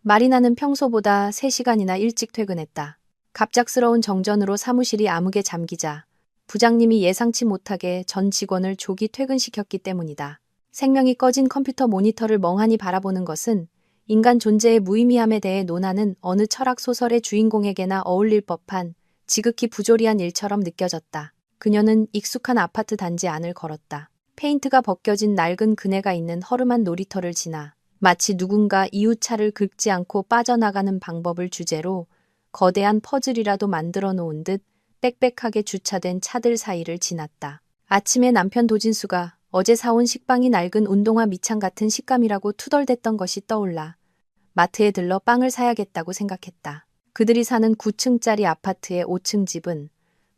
마리나는 평소보다 3시간이나 일찍 퇴근했다. 갑작스러운 정전으로 사무실이 암흑에 잠기자 부장님이 예상치 못하게 전 직원을 조기 퇴근시켰기 때문이다. 생명이 꺼진 컴퓨터 모니터를 멍하니 바라보는 것은 인간 존재의 무의미함에 대해 논하는 어느 철학 소설의 주인공에게나 어울릴 법한 지극히 부조리한 일처럼 느껴졌다. 그녀는 익숙한 아파트 단지 안을 걸었다. 페인트가 벗겨진 낡은 그네가 있는 허름한 놀이터를 지나 마치 누군가 이웃차를 긁지 않고 빠져나가는 방법을 주제로 거대한 퍼즐이라도 만들어 놓은 듯 빽빽하게 주차된 차들 사이를 지났다. 아침에 남편 도진수가 어제 사온 식빵이 낡은 운동화 밑창 같은 식감이라고 투덜댔던 것이 떠올라 마트에 들러 빵을 사야겠다고 생각했다. 그들이 사는 9층짜리 아파트의 5층 집은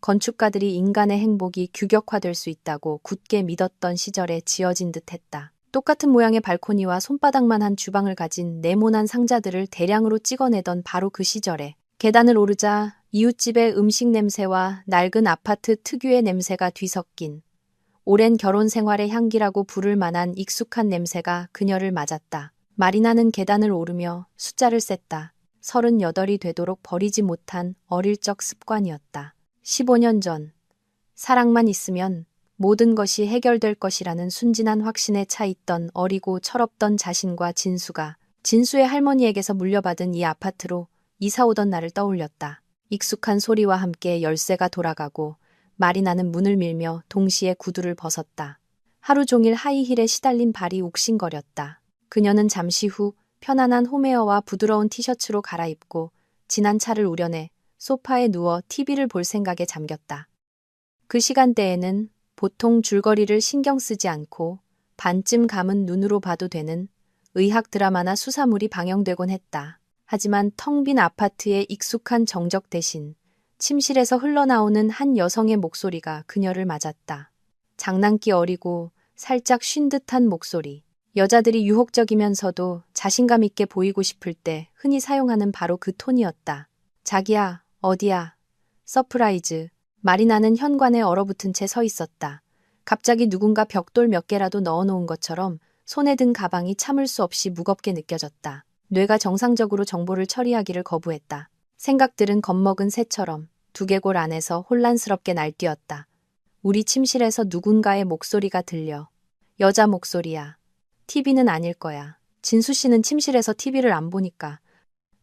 건축가들이 인간의 행복이 규격화될 수 있다고 굳게 믿었던 시절에 지어진 듯했다. 똑같은 모양의 발코니와 손바닥만 한 주방을 가진 네모난 상자들을 대량으로 찍어내던 바로 그 시절에 계단을 오르자 이웃집의 음식 냄새와 낡은 아파트 특유의 냄새가 뒤섞인 오랜 결혼 생활의 향기라고 부를 만한 익숙한 냄새가 그녀를 맞았다. 마리나는 계단을 오르며 숫자를 셌다. 38이 되도록 버리지 못한 어릴 적 습관이었다. 15년 전, 사랑만 있으면 모든 것이 해결될 것이라는 순진한 확신에 차 있던 어리고 철없던 자신과 진수의 할머니에게서 물려받은 이 아파트로 이사 오던 날을 떠올렸다. 익숙한 소리와 함께 열쇠가 돌아가고 마리나는 문을 밀며 동시에 구두를 벗었다. 하루 종일 하이힐에 시달린 발이 욱신거렸다. 그녀는 잠시 후 편안한 홈웨어와 부드러운 티셔츠로 갈아입고 진한 차를 우려내 소파에 누워 TV를 볼 생각에 잠겼다. 그 시간대에는 보통 줄거리를 신경 쓰지 않고 반쯤 감은 눈으로 봐도 되는 의학 드라마나 수사물이 방영되곤 했다. 하지만 텅 빈 아파트의 익숙한 정적 대신 침실에서 흘러나오는 한 여성의 목소리가 그녀를 맞았다. 장난기 어리고 살짝 쉰 듯한 목소리. 여자들이 유혹적이면서도 자신감 있게 보이고 싶을 때 흔히 사용하는 바로 그 톤이었다. 자기야, 어디야? 서프라이즈. 마리나는 현관에 얼어붙은 채 서 있었다. 갑자기 누군가 벽돌 몇 개라도 넣어놓은 것처럼 손에 든 가방이 참을 수 없이 무겁게 느껴졌다. 뇌가 정상적으로 정보를 처리하기를 거부했다. 생각들은 겁먹은 새처럼 두개골 안에서 혼란스럽게 날뛰었다. 우리 침실에서 누군가의 목소리가 들려. 여자 목소리야. TV는 아닐 거야. 진수 씨는 침실에서 TV를 안 보니까.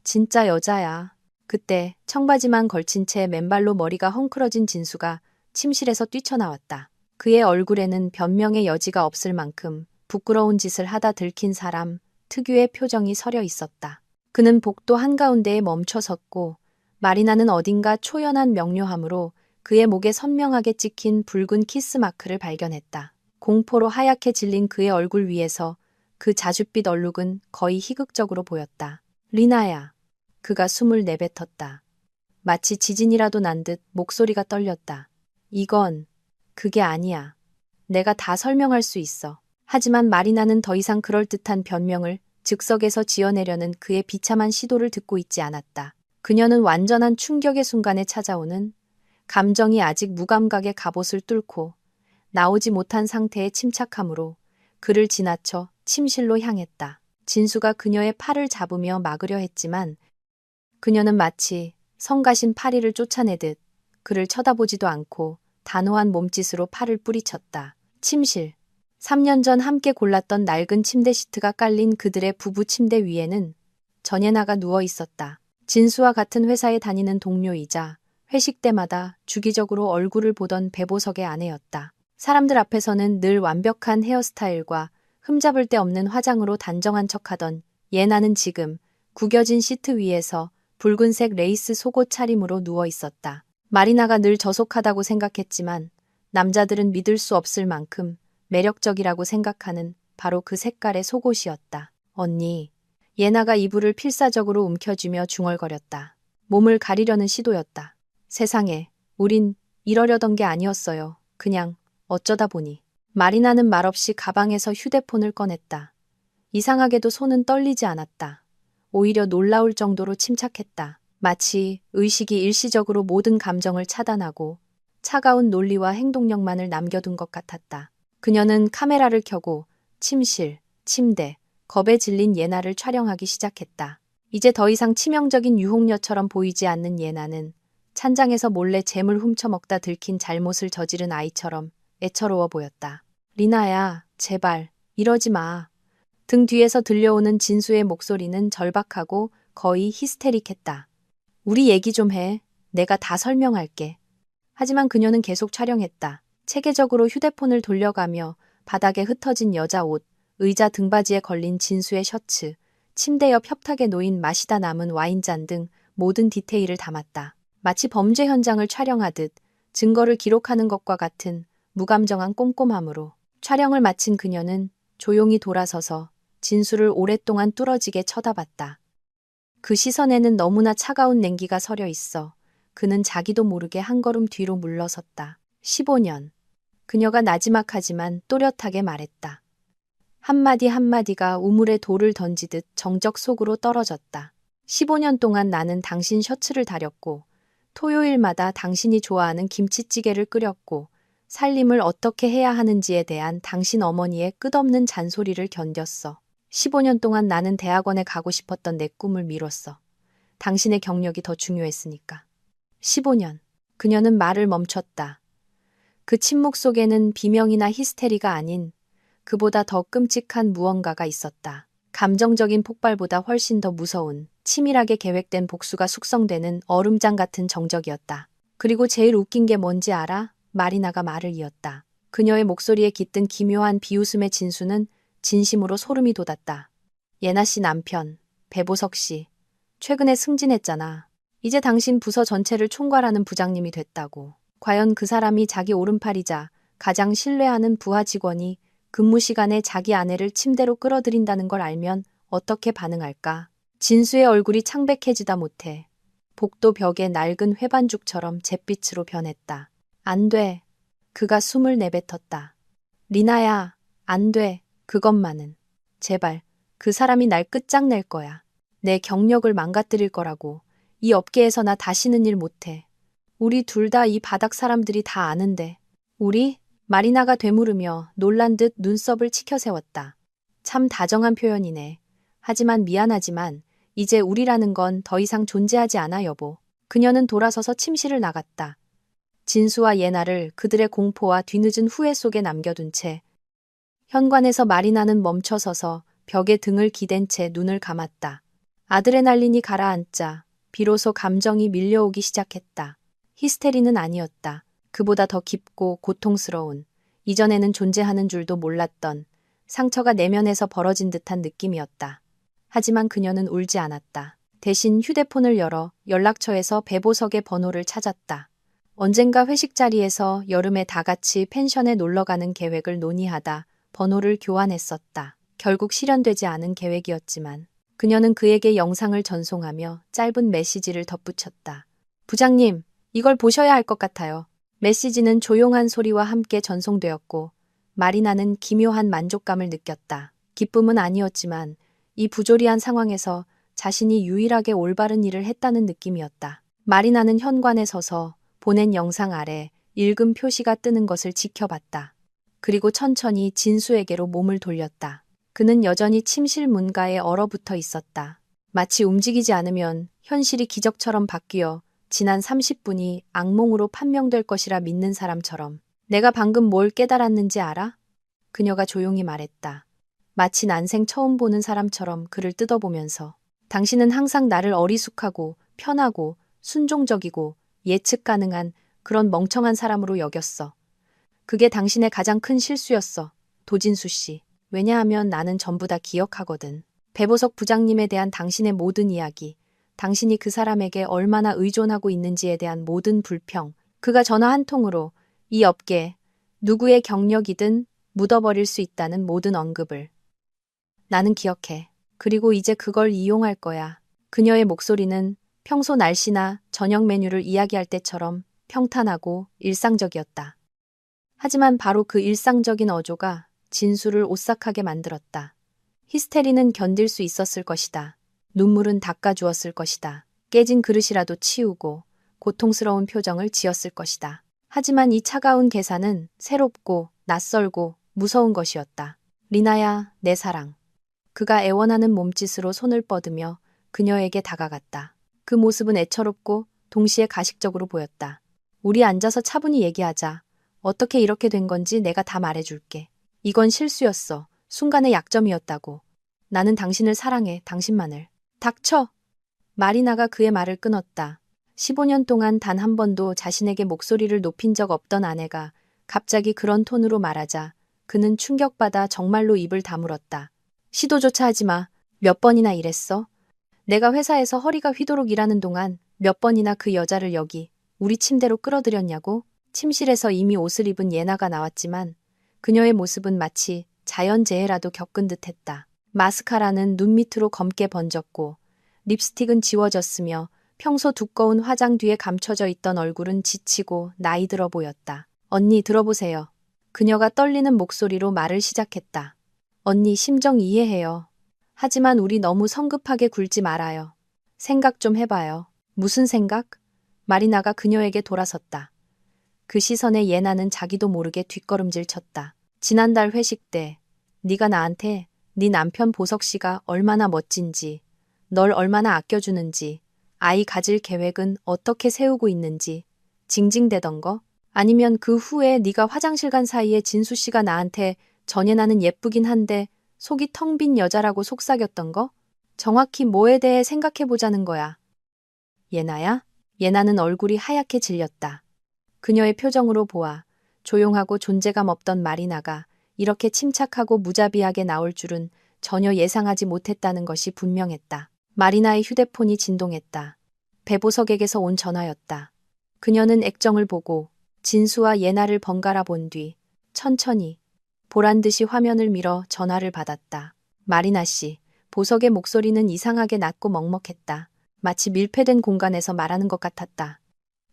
진짜 여자야. 그때 청바지만 걸친 채 맨발로 머리가 헝클어진 진수가 침실에서 뛰쳐나왔다. 그의 얼굴에는 변명의 여지가 없을 만큼 부끄러운 짓을 하다 들킨 사람 특유의 표정이 서려 있었다. 그는 복도 한가운데에 멈춰 섰고 마리나는 어딘가 초연한 명료함으로 그의 목에 선명하게 찍힌 붉은 키스 마크를 발견했다. 공포로 하얗게 질린 그의 얼굴 위에서 그 자줏빛 얼룩은 거의 희극적으로 보였다. 리나야. 그가 숨을 내뱉었다. 마치 지진이라도 난 듯 목소리가 떨렸다. 이건 그게 아니야. 내가 다 설명할 수 있어. 하지만 마리나는 더 이상 그럴듯한 변명을 즉석에서 지어내려는 그의 비참한 시도를 듣고 있지 않았다. 그녀는 완전한 충격의 순간에 찾아오는 감정이 아직 무감각의 갑옷을 뚫고 나오지 못한 상태의 침착함으로 그를 지나쳐 침실로 향했다. 진수가 그녀의 팔을 잡으며 막으려 했지만 그녀는 마치 성가신 파리를 쫓아내듯 그를 쳐다보지도 않고 단호한 몸짓으로 팔을 뿌리쳤다. 침실. 3년 전 함께 골랐던 낡은 침대 시트가 깔린 그들의 부부 침대 위에는 전예나가 누워 있었다. 진수와 같은 회사에 다니는 동료이자 회식 때마다 주기적으로 얼굴을 보던 배보석의 아내였다. 사람들 앞에서는 늘 완벽한 헤어스타일과 흠잡을 데 없는 화장으로 단정한 척하던 예나는 지금 구겨진 시트 위에서 붉은색 레이스 속옷 차림으로 누워 있었다. 마리나가 늘 저속하다고 생각했지만 남자들은 믿을 수 없을 만큼 매력적이라고 생각하는 바로 그 색깔의 속옷이었다. 언니. 예나가 이불을 필사적으로 움켜쥐며 중얼거렸다. 몸을 가리려는 시도였다. 세상에, 우린 이러려던 게 아니었어요. 그냥 어쩌다 보니. 마리나는 말없이 가방에서 휴대폰을 꺼냈다. 이상하게도 손은 떨리지 않았다. 오히려 놀라울 정도로 침착했다. 마치 의식이 일시적으로 모든 감정을 차단하고 차가운 논리와 행동력만을 남겨둔 것 같았다. 그녀는 카메라를 켜고 침실, 침대, 겁에 질린 예나를 촬영하기 시작했다. 이제 더 이상 치명적인 유혹녀처럼 보이지 않는 예나는 찬장에서 몰래 잼을 훔쳐먹다 들킨 잘못을 저지른 아이처럼 애처로워 보였다. 리나야, 제발, 이러지 마. 등 뒤에서 들려오는 진수의 목소리는 절박하고 거의 히스테릭했다. 우리 얘기 좀 해. 내가 다 설명할게. 하지만 그녀는 계속 촬영했다. 체계적으로 휴대폰을 돌려가며 바닥에 흩어진 여자 옷, 의자 등받이에 걸린 진수의 셔츠, 침대 옆 협탁에 놓인 마시다 남은 와인잔 등 모든 디테일을 담았다. 마치 범죄 현장을 촬영하듯 증거를 기록하는 것과 같은 무감정한 꼼꼼함으로 촬영을 마친 그녀는 조용히 돌아서서 진수를 오랫동안 뚫어지게 쳐다봤다. 그 시선에는 너무나 차가운 냉기가 서려 있어 그는 자기도 모르게 한 걸음 뒤로 물러섰다. 15년. 그녀가 나지막하지만 또렷하게 말했다. 한마디 한마디가 우물에 돌을 던지듯 정적 속으로 떨어졌다. 15년 동안 나는 당신 셔츠를 다렸고 토요일마다 당신이 좋아하는 김치찌개를 끓였고 살림을 어떻게 해야 하는지에 대한 당신 어머니의 끝없는 잔소리를 견뎠어. 15년 동안 나는 대학원에 가고 싶었던 내 꿈을 미뤘어. 당신의 경력이 더 중요했으니까. 15년. 그녀는 말을 멈췄다. 그 침묵 속에는 비명이나 히스테리가 아닌 그보다 더 끔찍한 무언가가 있었다. 감정적인 폭발보다 훨씬 더 무서운 치밀하게 계획된 복수가 숙성되는 얼음장 같은 정적이었다. 그리고 제일 웃긴 게 뭔지 알아? 마리나가 말을 이었다. 그녀의 목소리에 깃든 기묘한 비웃음의 진수는 진심으로 소름이 돋았다. 예나 씨 남편, 배보석 씨. 최근에 승진했잖아. 이제 당신 부서 전체를 총괄하는 부장님이 됐다고. 과연 그 사람이 자기 오른팔이자 가장 신뢰하는 부하 직원이 근무 시간에 자기 아내를 침대로 끌어들인다는 걸 알면 어떻게 반응할까? 진수의 얼굴이 창백해지다 못해 복도 벽에 낡은 회반죽처럼 잿빛으로 변했다. 안 돼. 그가 숨을 내뱉었다. 리나야, 안 돼. 그것만은. 제발. 그 사람이 날 끝장낼 거야. 내 경력을 망가뜨릴 거라고. 이 업계에서 나 다시는 일 못해. 우리 둘 다 이 바닥 사람들이 다 아는데. 우리? 마리나가 되물으며 놀란 듯 눈썹을 치켜세웠다. 참 다정한 표현이네. 하지만 미안하지만 이제 우리라는 건 더 이상 존재하지 않아 여보. 그녀는 돌아서서 침실을 나갔다. 진수와 예나를 그들의 공포와 뒤늦은 후회 속에 남겨둔 채 현관에서 마리나는 멈춰서서 벽에 등을 기댄 채 눈을 감았다. 아드레날린이 가라앉자 비로소 감정이 밀려오기 시작했다. 히스테리는 아니었다. 그보다 더 깊고 고통스러운, 이전에는 존재하는 줄도 몰랐던 상처가 내면에서 벌어진 듯한 느낌이었다. 하지만 그녀는 울지 않았다. 대신 휴대폰을 열어 연락처에서 배보석의 번호를 찾았다. 언젠가 회식 자리에서 여름에 다 같이 펜션에 놀러가는 계획을 논의하다 번호를 교환했었다. 결국 실현되지 않은 계획이었지만 그녀는 그에게 영상을 전송하며 짧은 메시지를 덧붙였다. 부장님, 이걸 보셔야 할 것 같아요. 메시지는 조용한 소리와 함께 전송되었고 마리나는 기묘한 만족감을 느꼈다. 기쁨은 아니었지만 이 부조리한 상황에서 자신이 유일하게 올바른 일을 했다는 느낌이었다. 마리나는 현관에 서서 보낸 영상 아래 읽음 표시가 뜨는 것을 지켜봤다. 그리고 천천히 진수에게로 몸을 돌렸다. 그는 여전히 침실 문가에 얼어붙어 있었다. 마치 움직이지 않으면 현실이 기적처럼 바뀌어 지난 30분이 악몽으로 판명될 것이라 믿는 사람처럼. 내가 방금 뭘 깨달았는지 알아? 그녀가 조용히 말했다. 마치 난생 처음 보는 사람처럼 그를 뜯어보면서. 당신은 항상 나를 어리숙하고 편하고 순종적이고 예측 가능한 그런 멍청한 사람으로 여겼어. 그게 당신의 가장 큰 실수였어. 도진수 씨. 왜냐하면 나는 전부 다 기억하거든. 배보석 부장님에 대한 당신의 모든 이야기. 당신이 그 사람에게 얼마나 의존하고 있는지에 대한 모든 불평. 그가 전화 한 통으로 이 업계 누구의 경력이든 묻어버릴 수 있다는 모든 언급을. 나는 기억해. 그리고 이제 그걸 이용할 거야. 그녀의 목소리는 평소 날씨나 저녁 메뉴를 이야기할 때처럼 평탄하고 일상적이었다. 하지만 바로 그 일상적인 어조가 진수를 오싹하게 만들었다. 히스테리는 견딜 수 있었을 것이다. 눈물은 닦아주었을 것이다. 깨진 그릇이라도 치우고 고통스러운 표정을 지었을 것이다. 하지만 이 차가운 계산은 새롭고 낯설고 무서운 것이었다. 리나야, 내 사랑. 그가 애원하는 몸짓으로 손을 뻗으며 그녀에게 다가갔다. 그 모습은 애처롭고 동시에 가식적으로 보였다. 우리 앉아서 차분히 얘기하자. 어떻게 이렇게 된 건지 내가 다 말해줄게. 이건 실수였어. 순간의 약점이었다고. 나는 당신을 사랑해, 당신만을. 닥쳐! 마리나가 그의 말을 끊었다. 15년 동안 단 한 번도 자신에게 목소리를 높인 적 없던 아내가 갑자기 그런 톤으로 말하자 그는 충격받아 정말로 입을 다물었다. 시도조차 하지 마. 몇 번이나 이랬어? 내가 회사에서 허리가 휘도록 일하는 동안 몇 번이나 그 여자를 여기 우리 침대로 끌어들였냐고? 침실에서 이미 옷을 입은 예나가 나왔지만 그녀의 모습은 마치 자연재해라도 겪은 듯했다. 마스카라는 눈 밑으로 검게 번졌고 립스틱은 지워졌으며 평소 두꺼운 화장 뒤에 감춰져 있던 얼굴은 지치고 나이 들어 보였다. 언니 들어보세요. 그녀가 떨리는 목소리로 말을 시작했다. 언니 심정 이해해요. 하지만 우리 너무 성급하게 굴지 말아요. 생각 좀 해봐요. 무슨 생각? 마리나가 그녀에게 돌아섰다. 그 시선에 예나는 자기도 모르게 뒷걸음질 쳤다. 지난달 회식 때 네가 나한테 네 남편 보석 씨가 얼마나 멋진지, 널 얼마나 아껴주는지, 아이 가질 계획은 어떻게 세우고 있는지 징징대던 거? 아니면 그 후에 네가 화장실 간 사이에 진수 씨가 나한테 전에 나는 예쁘긴 한데 속이 텅 빈 여자라고 속삭였던 거? 정확히 뭐에 대해 생각해보자는 거야. 예나야? 예나는 얼굴이 하얗게 질렸다. 그녀의 표정으로 보아 조용하고 존재감 없던 마리나가 이렇게 침착하고 무자비하게 나올 줄은 전혀 예상하지 못했다는 것이 분명했다. 마리나의 휴대폰이 진동했다. 배보석에게서 온 전화였다. 그녀는 액정을 보고 진수와 예나를 번갈아 본 뒤 천천히 보란듯이 화면을 밀어 전화를 받았다. 마리나 씨, 보석의 목소리는 이상하게 낮고 먹먹했다. 마치 밀폐된 공간에서 말하는 것 같았다.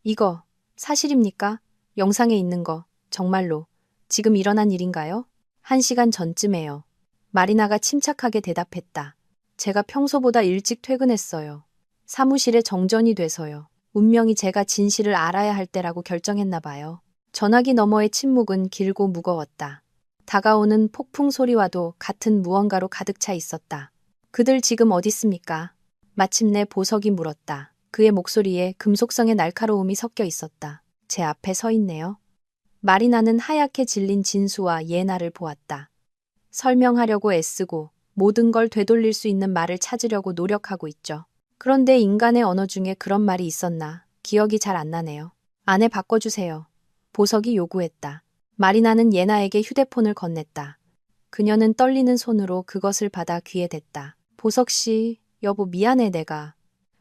이거 사실입니까? 영상에 있는 거 정말로 지금 일어난 일인가요? 1시간 전쯤에요. 마리나가 침착하게 대답했다. 제가 평소보다 일찍 퇴근했어요. 사무실에 정전이 돼서요. 운명이 제가 진실을 알아야 할 때라고 결정했나 봐요. 전화기 너머의 침묵은 길고 무거웠다. 다가오는 폭풍 소리와도 같은 무언가로 가득 차 있었다. 그들 지금 어디 있습니까? 마침내 보석이 물었다. 그의 목소리에 금속성의 날카로움이 섞여 있었다. 제 앞에 서 있네요. 마리나는 하얗게 질린 진수와 예나를 보았다. 설명하려고 애쓰고 모든 걸 되돌릴 수 있는 말을 찾으려고 노력하고 있죠. 그런데 인간의 언어 중에 그런 말이 있었나 기억이 잘 안 나네요. 안에 바꿔주세요. 보석이 요구했다. 마리나는 예나에게 휴대폰을 건넸다. 그녀는 떨리는 손으로 그것을 받아 귀에 댔다. 보석 씨, 여보 미안해 내가.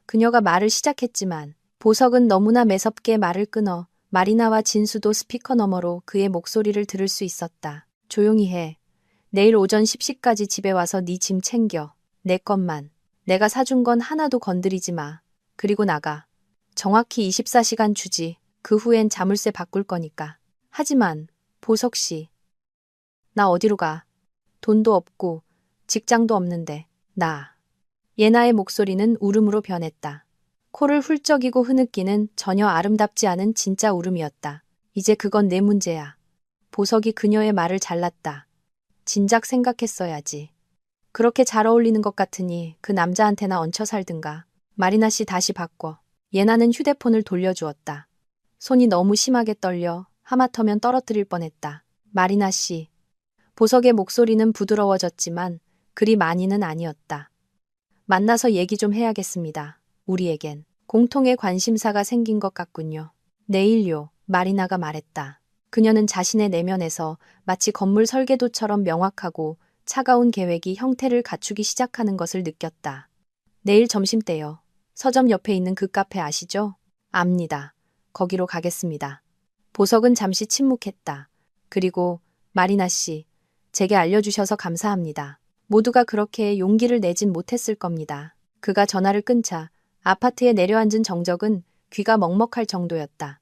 그녀가 말을 시작했지만 보석은 너무나 매섭게 말을 끊어 마리나와 진수도 스피커 너머로 그의 목소리를 들을 수 있었다. 조용히 해. 내일 오전 10시까지 집에 와서 네 짐 챙겨. 내 것만. 내가 사준 건 하나도 건드리지 마. 그리고 나가. 정확히 24시간 주지. 그 후엔 자물쇠 바꿀 거니까. 하지만 보석 씨. 나 어디로 가? 돈도 없고 직장도 없는데. 나. 예나의 목소리는 울음으로 변했다. 코를 훌쩍이고 흐느끼는 전혀 아름답지 않은 진짜 울음이었다. 이제 그건 내 문제야. 보석이 그녀의 말을 잘랐다. 진작 생각했어야지. 그렇게 잘 어울리는 것 같으니 그 남자한테나 얹혀 살든가. 마리나 씨 다시 바꿔. 예나는 휴대폰을 돌려주었다. 손이 너무 심하게 떨려 하마터면 떨어뜨릴 뻔했다. 마리나 씨. 보석의 목소리는 부드러워졌지만 그리 많이는 아니었다. 만나서 얘기 좀 해야겠습니다. 우리에겐 공통의 관심사가 생긴 것 같군요. 내일요. 마리나가 말했다. 그녀는 자신의 내면에서 마치 건물 설계도처럼 명확하고 차가운 계획이 형태를 갖추기 시작하는 것을 느꼈다. 내일 점심때요. 서점 옆에 있는 그 카페 아시죠? 압니다. 거기로 가겠습니다. 보석은 잠시 침묵했다. 그리고 마리나 씨, 제게 알려주셔서 감사합니다. 모두가 그렇게 용기를 내진 못했을 겁니다. 그가 전화를 끊자 아파트에 내려앉은 정적은 귀가 먹먹할 정도였다.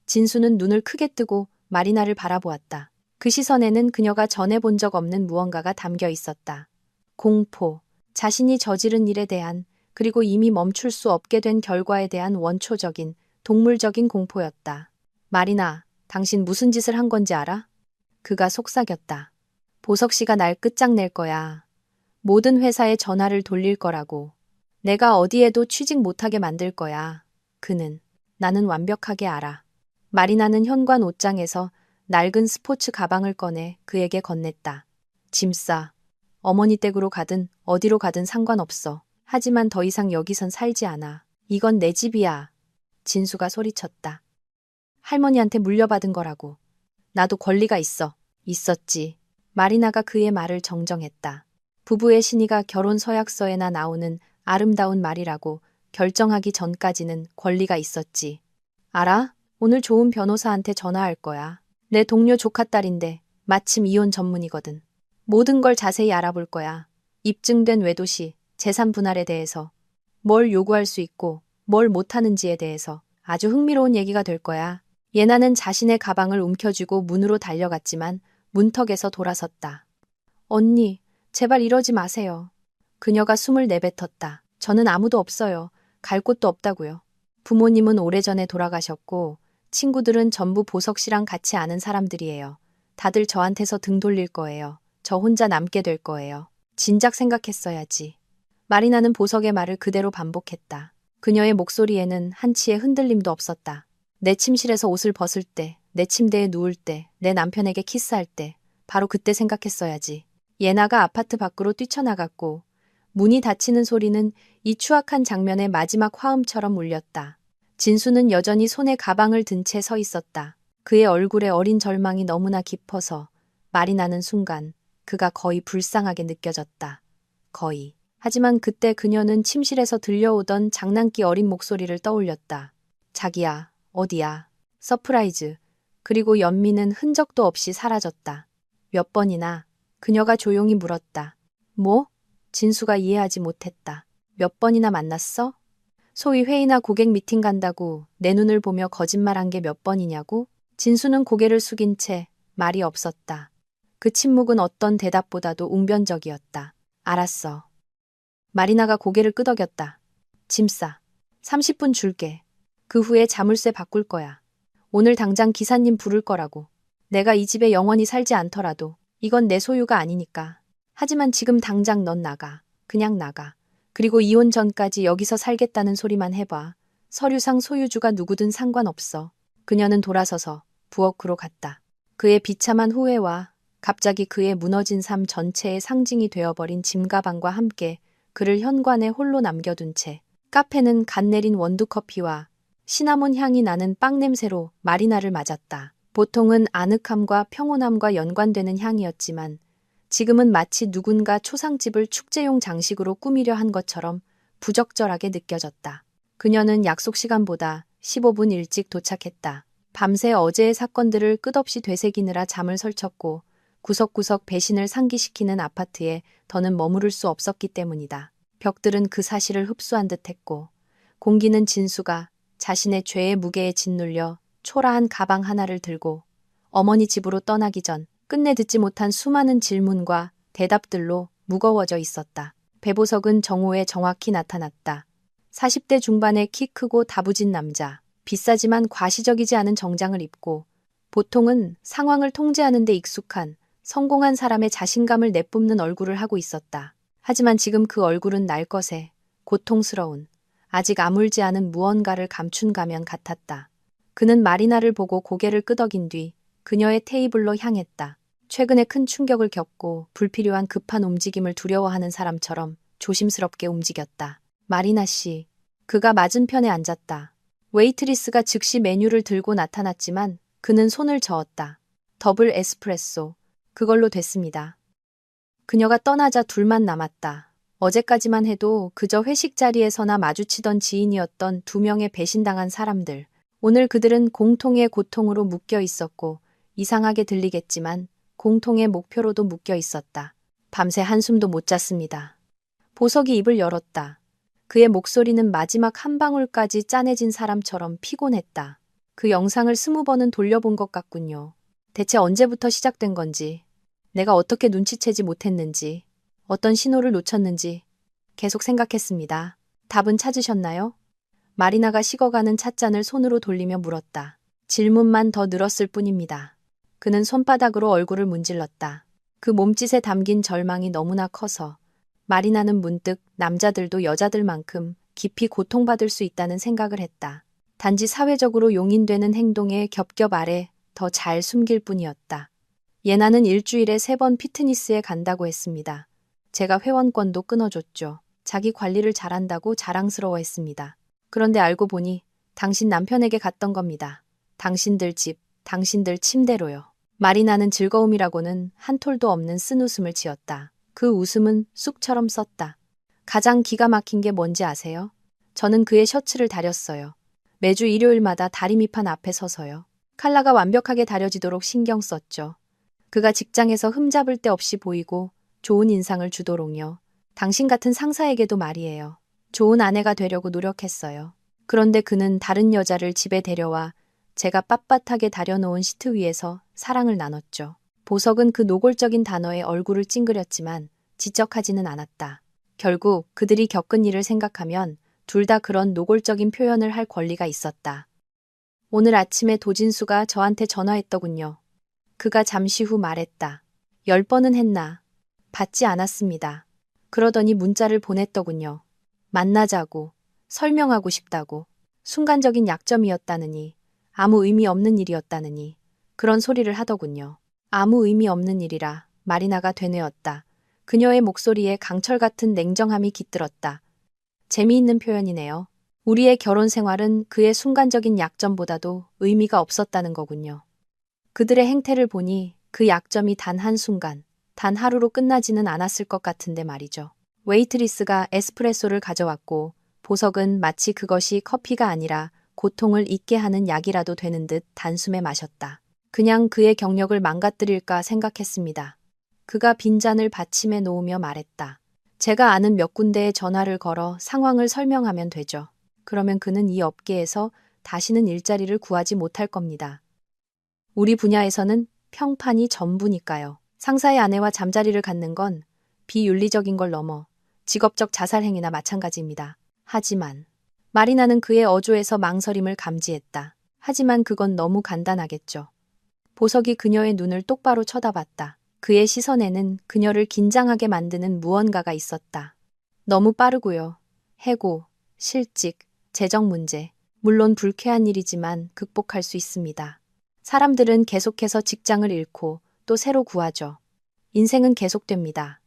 진수는 눈을 크게 뜨고 마리나를 바라보았다. 그 시선에는 그녀가 전해 본 적 없는 무언가가 담겨 있었다. 공포, 자신이 저지른 일에 대한, 그리고 이미 멈출 수 없게 된 결과에 대한 원초적인, 동물적인 공포였다. 마리나, 당신 무슨 짓을 한 건지 알아? 그가 속삭였다. 보석 씨가 날 끝장낼 거야. 모든 회사에 전화를 돌릴 거라고. 내가 어디에도 취직 못하게 만들 거야. 나는 완벽하게 알아. 마리나는 현관 옷장에서 낡은 스포츠 가방을 꺼내 그에게 건넸다. 짐 싸. 어머니 댁으로 가든 어디로 가든 상관없어. 하지만 더 이상 여기선 살지 않아. 이건 내 집이야. 진수가 소리쳤다. 할머니한테 물려받은 거라고. 나도 권리가 있어. 있었지. 마리나가 그의 말을 정정했다. 부부의 신의가 결혼 서약서에나 나오는 아름다운 말이라고 결정하기 전까지는 권리가 있었지. 알아? 오늘 좋은 변호사한테 전화할 거야. 내 동료 조카딸인데 마침 이혼 전문이거든. 모든 걸 자세히 알아볼 거야. 입증된 외도시, 재산 분할에 대해서, 뭘 요구할 수 있고 뭘 못하는지에 대해서 아주 흥미로운 얘기가 될 거야. 예나는 자신의 가방을 움켜쥐고 문으로 달려갔지만 문턱에서 돌아섰다. 언니, 제발 이러지 마세요. 그녀가 숨을 내뱉었다. 저는 아무도 없어요. 갈 곳도 없다고요. 부모님은 오래전에 돌아가셨고 친구들은 전부 보석 씨랑 같이 아는 사람들이에요. 다들 저한테서 등 돌릴 거예요. 저 혼자 남게 될 거예요. 진작 생각했어야지. 마리나는 보석의 말을 그대로 반복했다. 그녀의 목소리에는 한치의 흔들림도 없었다. 내 침실에서 옷을 벗을 때, 내 침대에 누울 때, 내 남편에게 키스할 때, 바로 그때 생각했어야지. 예나가 아파트 밖으로 뛰쳐나갔고 문이 닫히는 소리는 이 추악한 장면의 마지막 화음처럼 울렸다. 진수는 여전히 손에 가방을 든 채 서 있었다. 그의 얼굴에 어린 절망이 너무나 깊어서 말이 나는 순간 그가 거의 불쌍하게 느껴졌다. 거의. 하지만 그때 그녀는 침실에서 들려오던 장난기 어린 목소리를 떠올렸다. 자기야, 어디야? 서프라이즈. 그리고 연민은 흔적도 없이 사라졌다. 몇 번이나 그녀가 조용히 물었다. 뭐? 진수가 이해하지 못했다. 몇 번이나 만났어? 소위 회의나 고객 미팅 간다고 내 눈을 보며 거짓말한 게 몇 번이냐고? 진수는 고개를 숙인 채 말이 없었다. 그 침묵은 어떤 대답보다도 웅변적이었다. 알았어. 마리나가 고개를 끄덕였다. 짐 싸. 30분 줄게. 그 후에 자물쇠 바꿀 거야. 오늘 당장 기사님 부를 거라고. 내가 이 집에 영원히 살지 않더라도 이건 내 소유가 아니니까. 하지만 지금 당장 넌 나가. 그냥 나가. 그리고 이혼 전까지 여기서 살겠다는 소리만 해봐. 서류상 소유주가 누구든 상관없어. 그녀는 돌아서서 부엌으로 갔다. 그의 비참한 후회와 갑자기 그의 무너진 삶 전체의 상징이 되어버린 짐가방과 함께 그를 현관에 홀로 남겨둔 채 카페는 갓 내린 원두커피와 시나몬 향이 나는 빵 냄새로 마리나를 맞았다. 보통은 아늑함과 평온함과 연관되는 향이었지만 지금은 마치 누군가 초상집을 축제용 장식으로 꾸미려 한 것처럼 부적절하게 느껴졌다. 그녀는 약속 시간보다 15분 일찍 도착했다. 밤새 어제의 사건들을 끝없이 되새기느라 잠을 설쳤고 구석구석 배신을 상기시키는 아파트에 더는 머무를 수 없었기 때문이다. 벽들은 그 사실을 흡수한 듯했고 공기는 진수가 자신의 죄의 무게에 짓눌려 초라한 가방 하나를 들고 어머니 집으로 떠나기 전 끝내 듣지 못한 수많은 질문과 대답들로 무거워져 있었다. 배보석은 정오에 정확히 나타났다. 40대 중반의 키 크고 다부진 남자, 비싸지만 과시적이지 않은 정장을 입고 보통은 상황을 통제하는 데 익숙한 성공한 사람의 자신감을 내뿜는 얼굴을 하고 있었다. 하지만 지금 그 얼굴은 날것에 고통스러운, 아직 아물지 않은 무언가를 감춘 가면 같았다. 그는 마리나를 보고 고개를 끄덕인 뒤 그녀의 테이블로 향했다. 최근에 큰 충격을 겪고 불필요한 급한 움직임을 두려워하는 사람처럼 조심스럽게 움직였다. 마리나 씨. 그가 맞은편에 앉았다. 웨이트리스가 즉시 메뉴를 들고 나타났지만 그는 손을 저었다. 더블 에스프레소. 그걸로 됐습니다. 그녀가 떠나자 둘만 남았다. 어제까지만 해도 그저 회식 자리에서나 마주치던 지인이었던 두 명의 배신당한 사람들. 오늘 그들은 공통의 고통으로 묶여 있었고 이상하게 들리겠지만 공통의 목표로도 묶여 있었다. 밤새 한숨도 못 잤습니다. 보석이 입을 열었다. 그의 목소리는 마지막 한 방울까지 짠해진 사람처럼 피곤했다. 그 영상을 20번은 돌려본 것 같군요. 대체 언제부터 시작된 건지, 내가 어떻게 눈치채지 못했는지, 어떤 신호를 놓쳤는지 계속 생각했습니다. 답은 찾으셨나요? 마리나가 식어가는 찻잔을 손으로 돌리며 물었다. 질문만 더 늘었을 뿐입니다. 그는 손바닥으로 얼굴을 문질렀다. 그 몸짓에 담긴 절망이 너무나 커서 마리나는 문득 남자들도 여자들만큼 깊이 고통받을 수 있다는 생각을 했다. 단지 사회적으로 용인되는 행동의 겹겹 아래 더 잘 숨길 뿐이었다. 예나는 일주일에 3번 피트니스에 간다고 했습니다. 제가 회원권도 끊어줬죠. 자기 관리를 잘한다고 자랑스러워했습니다. 그런데 알고 보니 당신 남편에게 갔던 겁니다. 당신들 집, 당신들 침대로요. 마리나는 즐거움이라고는 한 톨도 없는 쓴웃음을 지었다. 그 웃음은 쑥처럼 썼다. 가장 기가 막힌 게 뭔지 아세요? 저는 그의 셔츠를 다렸어요. 매주 일요일마다 다리미판 앞에 서서요. 칼라가 완벽하게 다려지도록 신경 썼죠. 그가 직장에서 흠잡을 데 없이 보이고 좋은 인상을 주도록요. 당신 같은 상사에게도 말이에요. 좋은 아내가 되려고 노력했어요. 그런데 그는 다른 여자를 집에 데려와 제가 빳빳하게 다려놓은 시트 위에서 사랑을 나눴죠. 보석은 그 노골적인 단어에 얼굴을 찡그렸지만 지적하지는 않았다. 결국 그들이 겪은 일을 생각하면 둘 다 그런 노골적인 표현을 할 권리가 있었다. 오늘 아침에 도진수가 저한테 전화했더군요. 그가 잠시 후 말했다. 10번은 했나? 받지 않았습니다. 그러더니 문자를 보냈더군요. 만나자고, 설명하고 싶다고, 순간적인 약점이었다느니, 아무 의미 없는 일이었다느니, 그런 소리를 하더군요. 아무 의미 없는 일이라 마리나가 되뇌었다. 그녀의 목소리에 강철 같은 냉정함이 깃들었다. 재미있는 표현이네요. 우리의 결혼 생활은 그의 순간적인 약점보다도 의미가 없었다는 거군요. 그들의 행태를 보니 그 약점이 단 한순간, 단 하루로 끝나지는 않았을 것 같은데 말이죠. 웨이트리스가 에스프레소를 가져왔고 보석은 마치 그것이 커피가 아니라 고통을 잊게 하는 약이라도 되는 듯 단숨에 마셨다. 그냥 그의 경력을 망가뜨릴까 생각했습니다. 그가 빈잔을 받침에 놓으며 말했다. 제가 아는 몇 군데에 전화를 걸어 상황을 설명하면 되죠. 그러면 그는 이 업계에서 다시는 일자리를 구하지 못할 겁니다. 우리 분야에서는 평판이 전부니까요. 상사의 아내와 잠자리를 갖는 건 비윤리적인 걸 넘어 직업적 자살 행위나 마찬가지입니다. 하지만 마리나는 그의 어조에서 망설임을 감지했다. 하지만 그건 너무 간단하겠죠. 보석이 그녀의 눈을 똑바로 쳐다봤다. 그의 시선에는 그녀를 긴장하게 만드는 무언가가 있었다. 너무 빠르고요. 해고, 실직, 재정 문제. 물론 불쾌한 일이지만 극복할 수 있습니다. 사람들은 계속해서 직장을 잃고 또 새로 구하죠. 인생은 계속됩니다.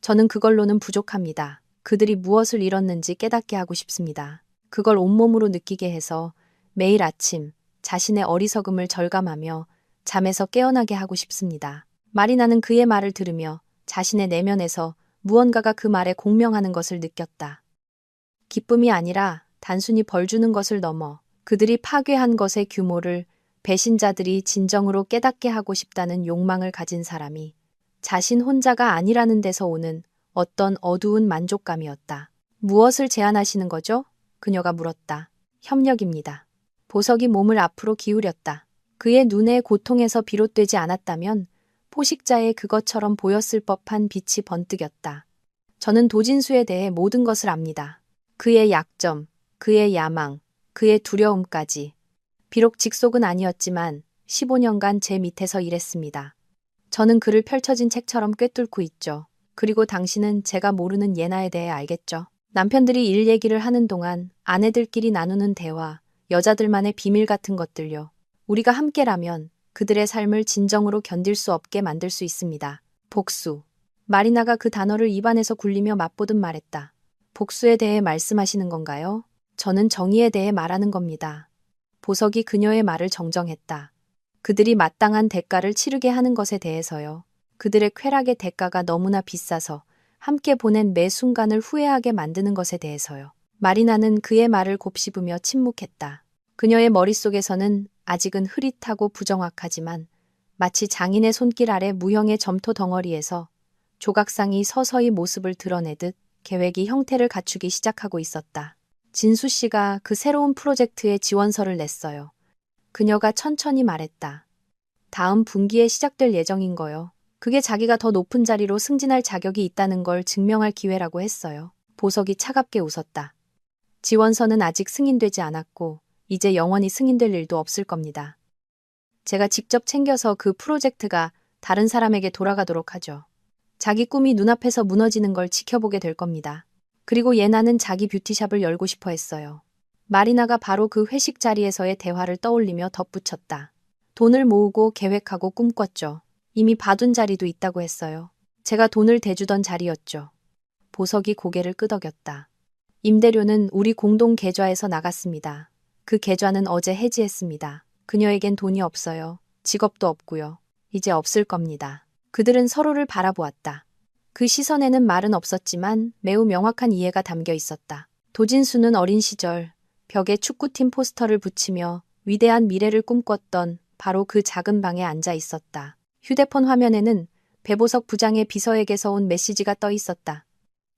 저는 그걸로는 부족합니다. 그들이 무엇을 잃었는지 깨닫게 하고 싶습니다. 그걸 온몸으로 느끼게 해서 매일 아침 자신의 어리석음을 절감하며 잠에서 깨어나게 하고 싶습니다. 마리나는 그의 말을 들으며 자신의 내면에서 무언가가 그 말에 공명하는 것을 느꼈다. 기쁨이 아니라 단순히 벌 주는 것을 넘어 그들이 파괴한 것의 규모를 배신자들이 진정으로 깨닫게 하고 싶다는 욕망을 가진 사람이 자신 혼자가 아니라는 데서 오는 어떤 어두운 만족감이었다. 무엇을 제안하시는 거죠? 그녀가 물었다. 협력입니다. 보석이 몸을 앞으로 기울였다. 그의 눈에 고통에서 비롯되지 않았다면 포식자의 그것처럼 보였을 법한 빛이 번뜩였다. 저는 도진수에 대해 모든 것을 압니다. 그의 약점, 그의 야망, 그의 두려움까지. 비록 직속은 아니었지만 15년간 제 밑에서 일했습니다. 저는 그를 펼쳐진 책처럼 꿰뚫고 있죠. 그리고 당신은 제가 모르는 예나에 대해 알겠죠. 남편들이 일 얘기를 하는 동안 아내들끼리 나누는 대화, 여자들만의 비밀 같은 것들요. 우리가 함께라면 그들의 삶을 진정으로 견딜 수 없게 만들 수 있습니다. 복수. 마리나가 그 단어를 입안에서 굴리며 맛보듯 말했다. 복수에 대해 말씀하시는 건가요? 저는 정의에 대해 말하는 겁니다. 보석이 그녀의 말을 정정했다. 그들이 마땅한 대가를 치르게 하는 것에 대해서요. 그들의 쾌락의 대가가 너무나 비싸서 함께 보낸 매 순간을 후회하게 만드는 것에 대해서요. 마리나는 그의 말을 곱씹으며 침묵했다. 그녀의 머릿속에서는 아직은 흐릿하고 부정확하지만 마치 장인의 손길 아래 무형의 점토 덩어리에서 조각상이 서서히 모습을 드러내듯 계획이 형태를 갖추기 시작하고 있었다. 진수 씨가 그 새로운 프로젝트에 지원서를 냈어요. 그녀가 천천히 말했다. 다음 분기에 시작될 예정인 거요. 그게 자기가 더 높은 자리로 승진할 자격이 있다는 걸 증명할 기회라고 했어요. 보석이 차갑게 웃었다. 지원서는 아직 승인되지 않았고 이제 영원히 승인될 일도 없을 겁니다. 제가 직접 챙겨서 그 프로젝트가 다른 사람에게 돌아가도록 하죠. 자기 꿈이 눈앞에서 무너지는 걸 지켜보게 될 겁니다. 그리고 예나는 자기 뷰티샵을 열고 싶어 했어요. 마리나가 바로 그 회식 자리에서의 대화를 떠올리며 덧붙였다. 돈을 모으고 계획하고 꿈꿨죠. 이미 봐둔 자리도 있다고 했어요. 제가 돈을 대주던 자리였죠. 보석이 고개를 끄덕였다. 임대료는 우리 공동 계좌에서 나갔습니다. 그 계좌는 어제 해지했습니다. 그녀에겐 돈이 없어요. 직업도 없고요. 이제 없을 겁니다. 그들은 서로를 바라보았다. 그 시선에는 말은 없었지만 매우 명확한 이해가 담겨 있었다. 도진수는 어린 시절 벽에 축구팀 포스터를 붙이며 위대한 미래를 꿈꿨던 바로 그 작은 방에 앉아 있었다. 휴대폰 화면에는 배보석 부장의 비서에게서 온 메시지가 떠 있었다.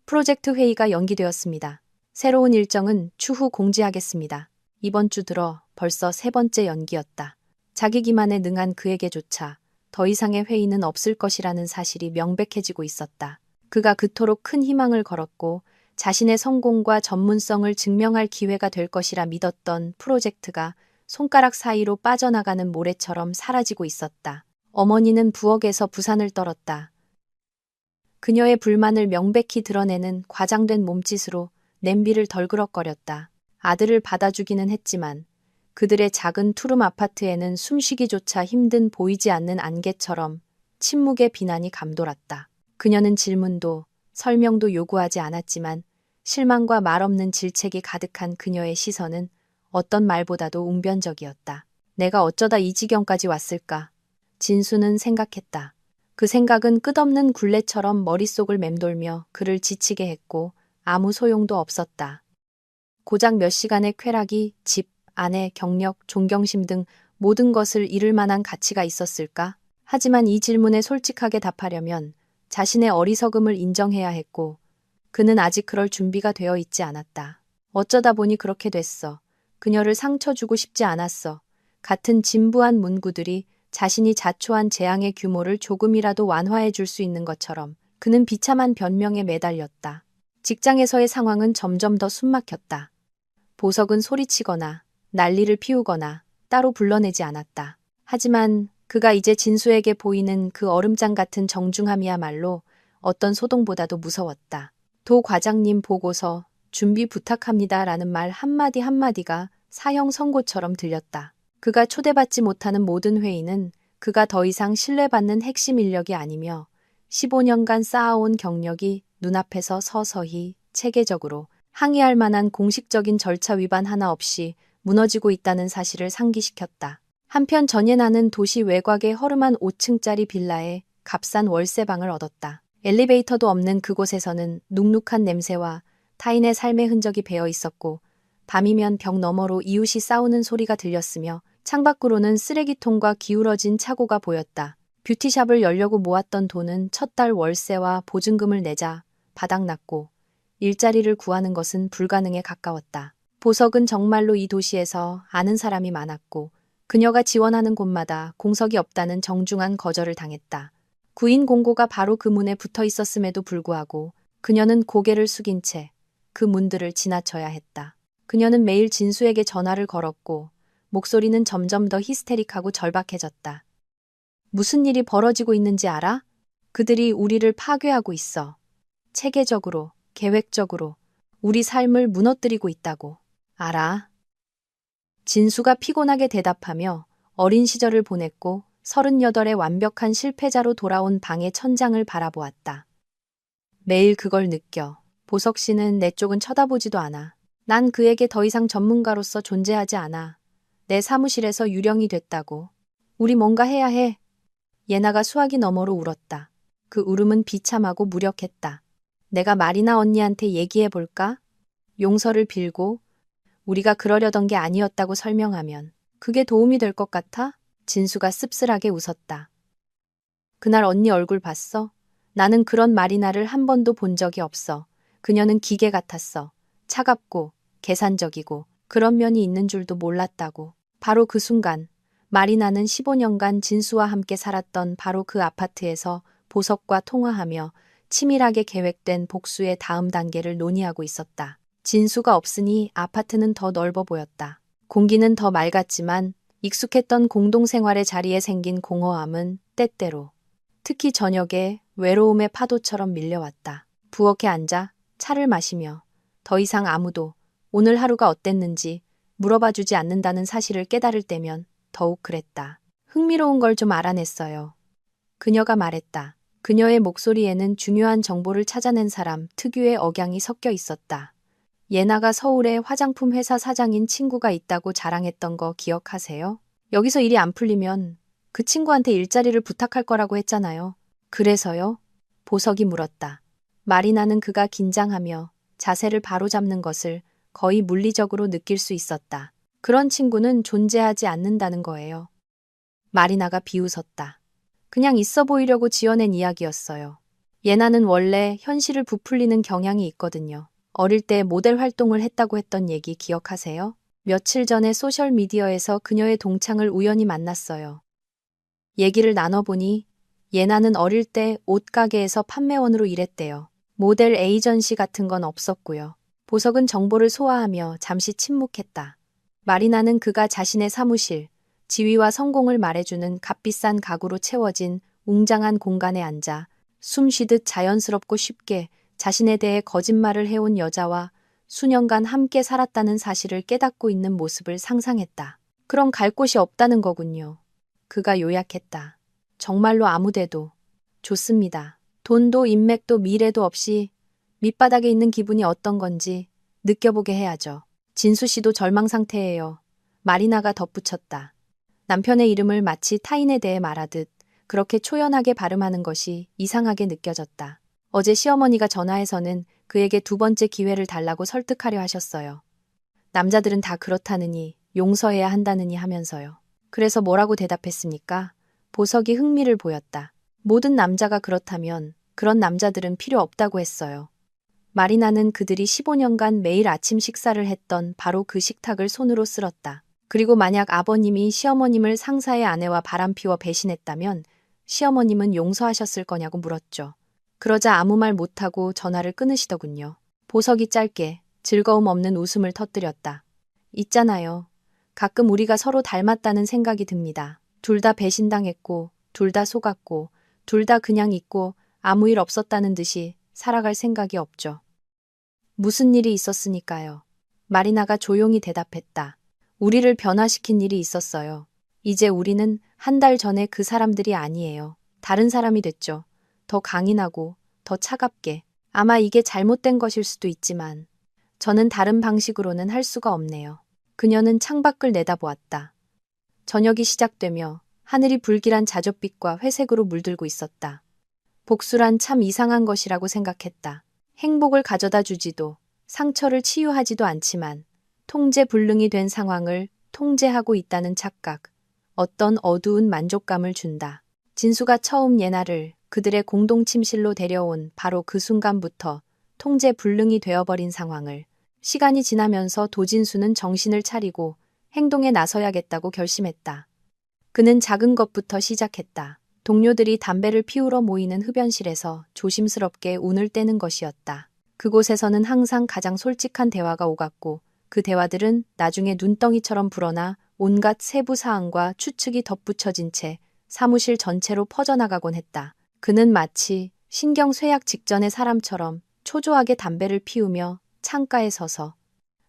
프로젝트 회의가 연기되었습니다. 새로운 일정은 추후 공지하겠습니다. 이번 주 들어 벌써 3번째 연기였다. 자기 기만에 능한 그에게조차 더 이상의 회의는 없을 것이라는 사실이 명백해지고 있었다. 그가 그토록 큰 희망을 걸었고 자신의 성공과 전문성을 증명할 기회가 될 것이라 믿었던 프로젝트가 손가락 사이로 빠져나가는 모래처럼 사라지고 있었다. 어머니는 부엌에서 부산을 떨었다. 그녀의 불만을 명백히 드러내는 과장된 몸짓으로 냄비를 덜그럭거렸다. 아들을 받아주기는 했지만 그들의 작은 투룸 아파트에는 숨쉬기조차 힘든 보이지 않는 안개처럼 침묵의 비난이 감돌았다. 그녀는 질문도 설명도 요구하지 않았지만 실망과 말없는 질책이 가득한 그녀의 시선은 어떤 말보다도 웅변적이었다. 내가 어쩌다 이 지경까지 왔을까? 진수는 생각했다. 그 생각은 끝없는 굴레처럼 머릿속을 맴돌며 그를 지치게 했고 아무 소용도 없었다. 고작 몇 시간의 쾌락이 집, 아내, 경력, 존경심 등 모든 것을 잃을 만한 가치가 있었을까? 하지만 이 질문에 솔직하게 답하려면 자신의 어리석음을 인정해야 했고 그는 아직 그럴 준비가 되어 있지 않았다. 어쩌다 보니 그렇게 됐어. 그녀를 상처 주고 싶지 않았어. 같은 진부한 문구들이 자신이 자초한 재앙의 규모를 조금이라도 완화해 줄 수 있는 것처럼 그는 비참한 변명에 매달렸다. 직장에서의 상황은 점점 더 숨막혔다. 보석은 소리치거나 난리를 피우거나 따로 불러내지 않았다. 하지만 그가 이제 진수에게 보이는 그 얼음장 같은 정중함이야말로 어떤 소동보다도 무서웠다. 도 과장님 보고서 준비 부탁합니다라는 말 한마디 한마디가 사형 선고처럼 들렸다. 그가 초대받지 못하는 모든 회의는 그가 더 이상 신뢰받는 핵심 인력이 아니며 15년간 쌓아온 경력이 눈앞에서 서서히 체계적으로 항의할 만한 공식적인 절차 위반 하나 없이 무너지고 있다는 사실을 상기시켰다. 한편 전예나는 도시 외곽의 허름한 5층짜리 빌라에 값싼 월세방을 얻었다. 엘리베이터도 없는 그곳에서는 눅눅한 냄새와 타인의 삶의 흔적이 배어 있었고 밤이면 벽 너머로 이웃이 싸우는 소리가 들렸으며 창밖으로는 쓰레기통과 기울어진 차고가 보였다. 뷰티샵을 열려고 모았던 돈은 첫 달 월세와 보증금을 내자 바닥났고 일자리를 구하는 것은 불가능에 가까웠다. 보석은 정말로 이 도시에서 아는 사람이 많았고 그녀가 지원하는 곳마다 공석이 없다는 정중한 거절을 당했다. 구인 공고가 바로 그 문에 붙어 있었음에도 불구하고 그녀는 고개를 숙인 채 그 문들을 지나쳐야 했다. 그녀는 매일 진수에게 전화를 걸었고 목소리는 점점 더 히스테릭하고 절박해졌다. 무슨 일이 벌어지고 있는지 알아? 그들이 우리를 파괴하고 있어. 체계적으로, 계획적으로 우리 삶을 무너뜨리고 있다고. 알아. 진수가 피곤하게 대답하며 어린 시절을 보냈고 38의 완벽한 실패자로 돌아온 방의 천장을 바라보았다. 매일 그걸 느껴. 보석 씨는 내 쪽은 쳐다보지도 않아. 난 그에게 더 이상 전문가로서 존재하지 않아. 내 사무실에서 유령이 됐다고. 우리 뭔가 해야 해. 예나가 수화기 너머로 울었다. 그 울음은 비참하고 무력했다. 내가 마리나 언니한테 얘기해볼까? 용서를 빌고 우리가 그러려던 게 아니었다고 설명하면 그게 도움이 될 것 같아? 진수가 씁쓸하게 웃었다. 그날 언니 얼굴 봤어? 나는 그런 마리나를 한 번도 본 적이 없어. 그녀는 기계 같았어. 차갑고 계산적이고 그런 면이 있는 줄도 몰랐다고. 바로 그 순간 마리나는 15년간 진수와 함께 살았던 바로 그 아파트에서 보석과 통화하며 치밀하게 계획된 복수의 다음 단계를 논의하고 있었다. 진수가 없으니 아파트는 더 넓어 보였다. 공기는 더 맑았지만 익숙했던 공동생활의 자리에 생긴 공허함은 때때로 특히 저녁에 외로움의 파도처럼 밀려왔다. 부엌에 앉아 차를 마시며 더 이상 아무도 오늘 하루가 어땠는지 물어봐주지 않는다는 사실을 깨달을 때면 더욱 그랬다. 흥미로운 걸 좀 알아냈어요. 그녀가 말했다. 그녀의 목소리에는 중요한 정보를 찾아낸 사람 특유의 억양이 섞여 있었다. 예나가 서울에 화장품 회사 사장인 친구가 있다고 자랑했던 거 기억하세요? 여기서 일이 안 풀리면 그 친구한테 일자리를 부탁할 거라고 했잖아요. 그래서요? 보석이 물었다. 마리나는 그가 긴장하며 자세를 바로잡는 것을 거의 물리적으로 느낄 수 있었다. 그런 친구는 존재하지 않는다는 거예요. 마리나가 비웃었다. 그냥 있어 보이려고 지어낸 이야기였어요. 예나는 원래 현실을 부풀리는 경향이 있거든요. 어릴 때 모델 활동을 했다고 했던 얘기 기억하세요? 며칠 전에 소셜미디어에서 그녀의 동창을 우연히 만났어요. 얘기를 나눠보니 예나는 어릴 때 옷가게에서 판매원으로 일했대요. 모델 에이전시 같은 건 없었고요. 보석은 정보를 소화하며 잠시 침묵했다. 마리나는 그가 자신의 사무실, 지위와 성공을 말해주는 값비싼 가구로 채워진 웅장한 공간에 앉아 숨 쉬듯 자연스럽고 쉽게 자신에 대해 거짓말을 해온 여자와 수년간 함께 살았다는 사실을 깨닫고 있는 모습을 상상했다. 그럼 갈 곳이 없다는 거군요. 그가 요약했다. 정말로 아무데도. 좋습니다. 돈도 인맥도 미래도 없이 밑바닥에 있는 기분이 어떤 건지 느껴보게 해야죠. 진수 씨도 절망 상태예요. 마리나가 덧붙였다. 남편의 이름을 마치 타인에 대해 말하듯 그렇게 초연하게 발음하는 것이 이상하게 느껴졌다. 어제 시어머니가 전화해서는 그에게 두 번째 기회를 달라고 설득하려 하셨어요. 남자들은 다 그렇다느니 용서해야 한다느니 하면서요. 그래서 뭐라고 대답했습니까? 보석이 흥미를 보였다. 모든 남자가 그렇다면 그런 남자들은 필요 없다고 했어요. 마리나는 그들이 15년간 매일 아침 식사를 했던 바로 그 식탁을 손으로 쓸었다. 그리고 만약 아버님이 시어머님을 상사의 아내와 바람피워 배신했다면 시어머님은 용서하셨을 거냐고 물었죠. 그러자 아무 말 못하고 전화를 끊으시더군요. 보석이 짧게 즐거움 없는 웃음을 터뜨렸다. 있잖아요. 가끔 우리가 서로 닮았다는 생각이 듭니다. 둘 다 배신당했고, 둘 다 속았고, 둘 다 그냥 있고 아무 일 없었다는 듯이 살아갈 생각이 없죠. 무슨 일이 있었으니까요. 마리나가 조용히 대답했다. 우리를 변화시킨 일이 있었어요. 이제 우리는 한 달 전에 그 사람들이 아니에요. 다른 사람이 됐죠. 더 강인하고 더 차갑게. 아마 이게 잘못된 것일 수도 있지만 저는 다른 방식으로는 할 수가 없네요. 그녀는 창밖을 내다보았다. 저녁이 시작되며 하늘이 불길한 자줏빛과 회색으로 물들고 있었다. 복수란 참 이상한 것이라고 생각했다. 행복을 가져다 주지도 상처를 치유하지도 않지만 통제불능이 된 상황을 통제하고 있다는 착각, 어떤 어두운 만족감을 준다. 진수가 처음 예나를 그들의 공동 침실로 데려온 바로 그 순간부터 통제불능이 되어버린 상황을 시간이 지나면서 도진수는 정신을 차리고 행동에 나서야겠다고 결심했다. 그는 작은 것부터 시작했다. 동료들이 담배를 피우러 모이는 흡연실에서 조심스럽게 운을 떼는 것이었다. 그곳에서는 항상 가장 솔직한 대화가 오갔고 그 대화들은 나중에 눈덩이처럼 불어나 온갖 세부 사항과 추측이 덧붙여진 채 사무실 전체로 퍼져나가곤 했다. 그는 마치 신경쇠약 직전의 사람처럼 초조하게 담배를 피우며 창가에 서서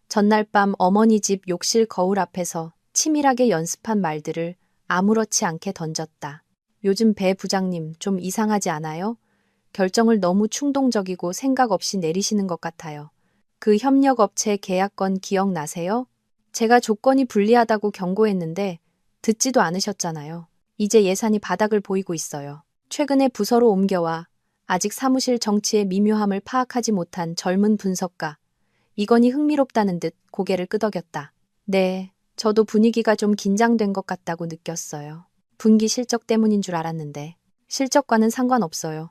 전날 밤 어머니 집 욕실 거울 앞에서 치밀하게 연습한 말들을 아무렇지 않게 던졌다. 요즘 배 부장님 좀 이상하지 않아요? 결정을 너무 충동적이고 생각 없이 내리시는 것 같아요. 그 협력업체 계약건 기억나세요? 제가 조건이 불리하다고 경고했는데 듣지도 않으셨잖아요. 이제 예산이 바닥을 보이고 있어요. 최근에 부서로 옮겨와 아직 사무실 정치의 미묘함을 파악하지 못한 젊은 분석가. 이건이 흥미롭다는 듯 고개를 끄덕였다. 네, 저도 분위기가 좀 긴장된 것 같다고 느꼈어요. 분기 실적 때문인 줄 알았는데 실적과는 상관없어요.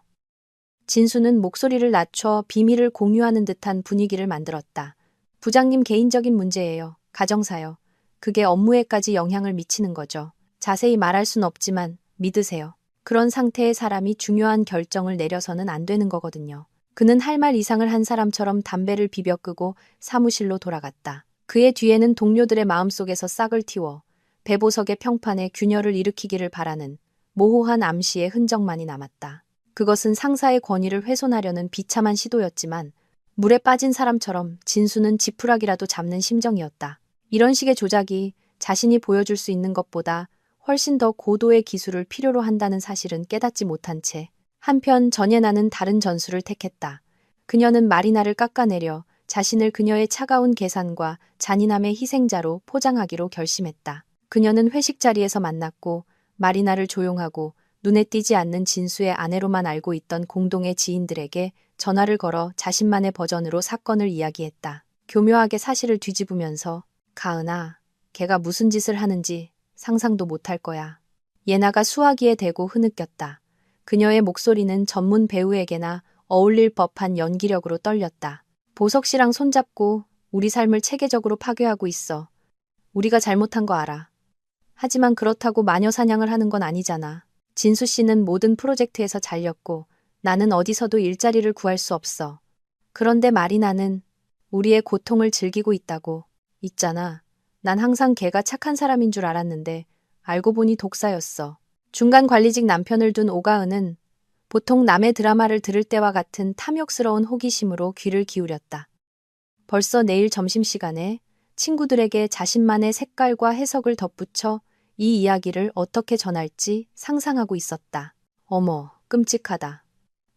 진수는 목소리를 낮춰 비밀을 공유하는 듯한 분위기를 만들었다. 부장님 개인적인 문제예요. 가정사요. 그게 업무에까지 영향을 미치는 거죠. 자세히 말할 순 없지만 믿으세요. 그런 상태의 사람이 중요한 결정을 내려서는 안 되는 거거든요. 그는 할 말 이상을 한 사람처럼 담배를 비벼 끄고 사무실로 돌아갔다. 그의 뒤에는 동료들의 마음속에서 싹을 틔워 배보석의 평판에 균열을 일으키기를 바라는 모호한 암시의 흔적만이 남았다. 그것은 상사의 권위를 훼손하려는 비참한 시도였지만 물에 빠진 사람처럼 진수는 지푸라기라도 잡는 심정이었다. 이런 식의 조작이 자신이 보여줄 수 있는 것보다 훨씬 더 고도의 기술을 필요로 한다는 사실은 깨닫지 못한 채 한편 전예나는 다른 전술을 택했다. 그녀는 마리나를 깎아내려 자신을 그녀의 차가운 계산과 잔인함의 희생자로 포장하기로 결심했다. 그녀는 회식 자리에서 만났고 마리나를 조용하고 눈에 띄지 않는 진수의 아내로만 알고 있던 공동의 지인들에게 전화를 걸어 자신만의 버전으로 사건을 이야기했다. 교묘하게 사실을 뒤집으면서 가은아, 걔가 무슨 짓을 하는지 상상도 못할 거야. 예나가 수화기에 대고 흐느꼈다. 그녀의 목소리는 전문 배우에게나 어울릴 법한 연기력으로 떨렸다. 보석 씨랑 손잡고 우리 삶을 체계적으로 파괴하고 있어. 우리가 잘못한 거 알아. 하지만 그렇다고 마녀 사냥을 하는 건 아니잖아. 진수 씨는 모든 프로젝트에서 잘렸고 나는 어디서도 일자리를 구할 수 없어. 그런데 마리나는 우리의 고통을 즐기고 있다고. 있잖아. 난 항상 걔가 착한 사람인 줄 알았는데 알고 보니 독사였어. 중간 관리직 남편을 둔 오가은은 보통 남의 드라마를 들을 때와 같은 탐욕스러운 호기심으로 귀를 기울였다. 벌써 내일 점심시간에 친구들에게 자신만의 색깔과 해석을 덧붙여 이 이야기를 어떻게 전할지 상상하고 있었다. 어머, 끔찍하다.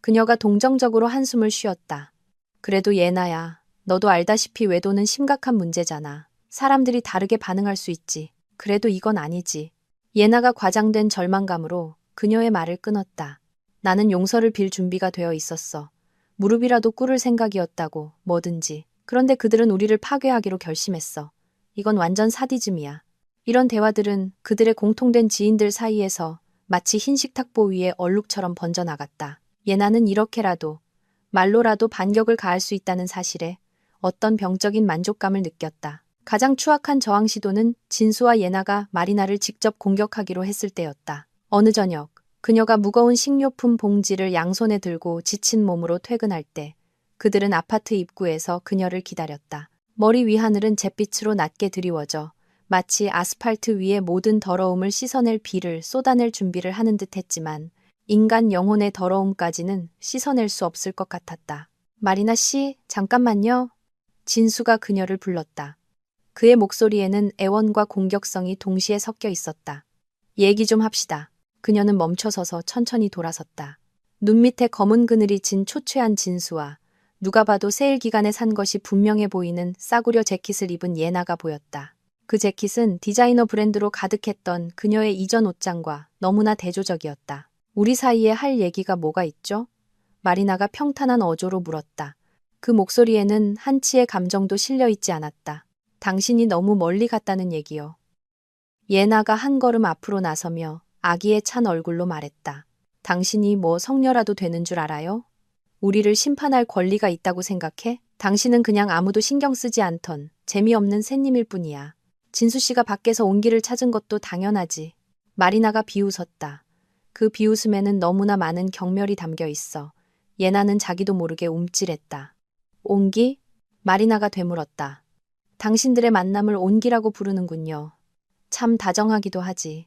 그녀가 동정적으로 한숨을 쉬었다. 그래도 예나야, 너도 알다시피 외도는 심각한 문제잖아. 사람들이 다르게 반응할 수 있지. 그래도 이건 아니지. 예나가 과장된 절망감으로 그녀의 말을 끊었다. 나는 용서를 빌 준비가 되어 있었어. 무릎이라도 꿇을 생각이었다고, 뭐든지. 그런데 그들은 우리를 파괴하기로 결심했어. 이건 완전 사디즘이야. 이런 대화들은 그들의 공통된 지인들 사이에서 마치 흰 식탁보 위에 얼룩처럼 번져나갔다. 예나는 이렇게라도, 말로라도 반격을 가할 수 있다는 사실에 어떤 병적인 만족감을 느꼈다. 가장 추악한 저항 시도는 진수와 예나가 마리나를 직접 공격하기로 했을 때였다. 어느 저녁, 그녀가 무거운 식료품 봉지를 양손에 들고 지친 몸으로 퇴근할 때 그들은 아파트 입구에서 그녀를 기다렸다. 머리 위 하늘은 잿빛으로 낮게 드리워져 마치 아스팔트 위에 모든 더러움을 씻어낼 비를 쏟아낼 준비를 하는 듯 했지만 인간 영혼의 더러움까지는 씻어낼 수 없을 것 같았다. 마리나 씨, 잠깐만요. 진수가 그녀를 불렀다. 그의 목소리에는 애원과 공격성이 동시에 섞여 있었다. 얘기 좀 합시다. 그녀는 멈춰서서 천천히 돌아섰다. 눈 밑에 검은 그늘이 진 초췌한 진수와 누가 봐도 세일 기간에 산 것이 분명해 보이는 싸구려 재킷을 입은 예나가 보였다. 그 재킷은 디자이너 브랜드로 가득했던 그녀의 이전 옷장과 너무나 대조적이었다. 우리 사이에 할 얘기가 뭐가 있죠? 마리나가 평탄한 어조로 물었다. 그 목소리에는 한치의 감정도 실려 있지 않았다. 당신이 너무 멀리 갔다는 얘기요. 예나가 한 걸음 앞으로 나서며 아기에 찬 얼굴로 말했다. 당신이 뭐 성녀라도 되는 줄 알아요? 우리를 심판할 권리가 있다고 생각해? 당신은 그냥 아무도 신경 쓰지 않던 재미없는 새님일 뿐이야. 진수 씨가 밖에서 온기를 찾은 것도 당연하지. 마리나가 비웃었다. 그 비웃음에는 너무나 많은 경멸이 담겨 있어. 예나는 자기도 모르게 움찔했다. 온기? 마리나가 되물었다. 당신들의 만남을 온기라고 부르는군요. 참 다정하기도 하지.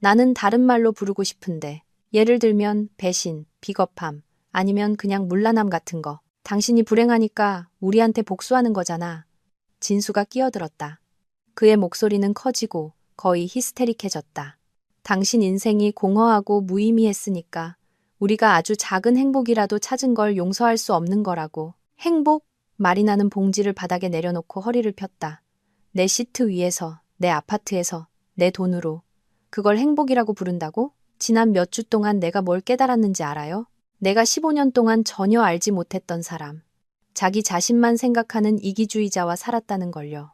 나는 다른 말로 부르고 싶은데, 예를 들면 배신, 비겁함, 아니면 그냥 문란함 같은 거. 당신이 불행하니까 우리한테 복수하는 거잖아. 진수가 끼어들었다. 그의 목소리는 커지고 거의 히스테릭해졌다. 당신 인생이 공허하고 무의미했으니까 우리가 아주 작은 행복이라도 찾은 걸 용서할 수 없는 거라고. 행복? 마리나는 봉지를 바닥에 내려놓고 허리를 폈다. 내 시트 위에서, 내 아파트에서, 내 돈으로. 그걸 행복이라고 부른다고? 지난 몇 주 동안 내가 뭘 깨달았는지 알아요? 내가 15년 동안 전혀 알지 못했던 사람. 자기 자신만 생각하는 이기주의자와 살았다는 걸요.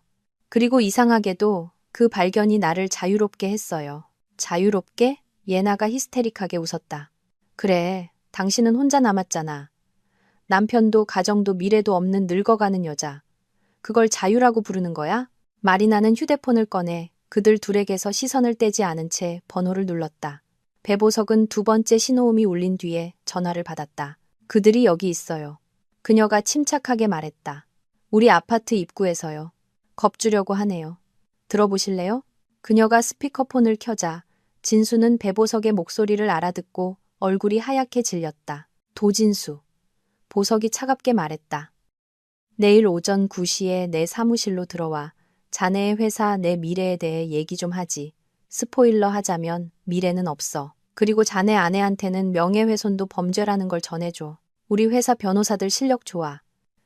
그리고 이상하게도 그 발견이 나를 자유롭게 했어요. 자유롭게? 예나가 히스테릭하게 웃었다. 그래, 당신은 혼자 남았잖아. 남편도 가정도 미래도 없는 늙어가는 여자. 그걸 자유라고 부르는 거야? 마리나는 휴대폰을 꺼내 그들 둘에게서 시선을 떼지 않은 채 번호를 눌렀다. 배보석은 두 번째 신호음이 울린 뒤에 전화를 받았다. 그들이 여기 있어요. 그녀가 침착하게 말했다. 우리 아파트 입구에서요. 겁주려고 하네요. 들어보실래요? 그녀가 스피커폰을 켜자 진수는 배보석의 목소리를 알아듣고 얼굴이 하얗게 질렸다. 도진수. 보석이 차갑게 말했다. 내일 오전 9시에 내 사무실로 들어와 자네의 회사 내 미래에 대해 얘기 좀 하지. 스포일러 하자면 미래는 없어. 그리고 자네 아내한테는 명예훼손도 범죄라는 걸 전해줘. 우리 회사 변호사들 실력 좋아.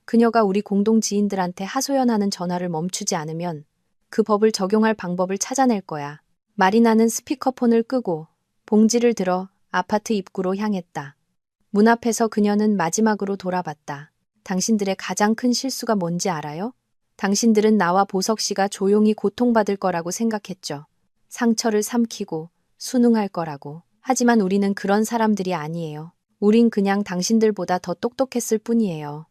그녀가 우리 공동 지인들한테 하소연하는 전화를 멈추지 않으면 그 법을 적용할 방법을 찾아낼 거야. 마리나는 스피커폰을 끄고 봉지를 들어 아파트 입구로 향했다. 문 앞에서 그녀는 마지막으로 돌아봤다. 당신들의 가장 큰 실수가 뭔지 알아요? 당신들은 나와 보석 씨가 조용히 고통받을 거라고 생각했죠. 상처를 삼키고 순응할 거라고. 하지만 우리는 그런 사람들이 아니에요. 우린 그냥 당신들보다 더 똑똑했을 뿐이에요.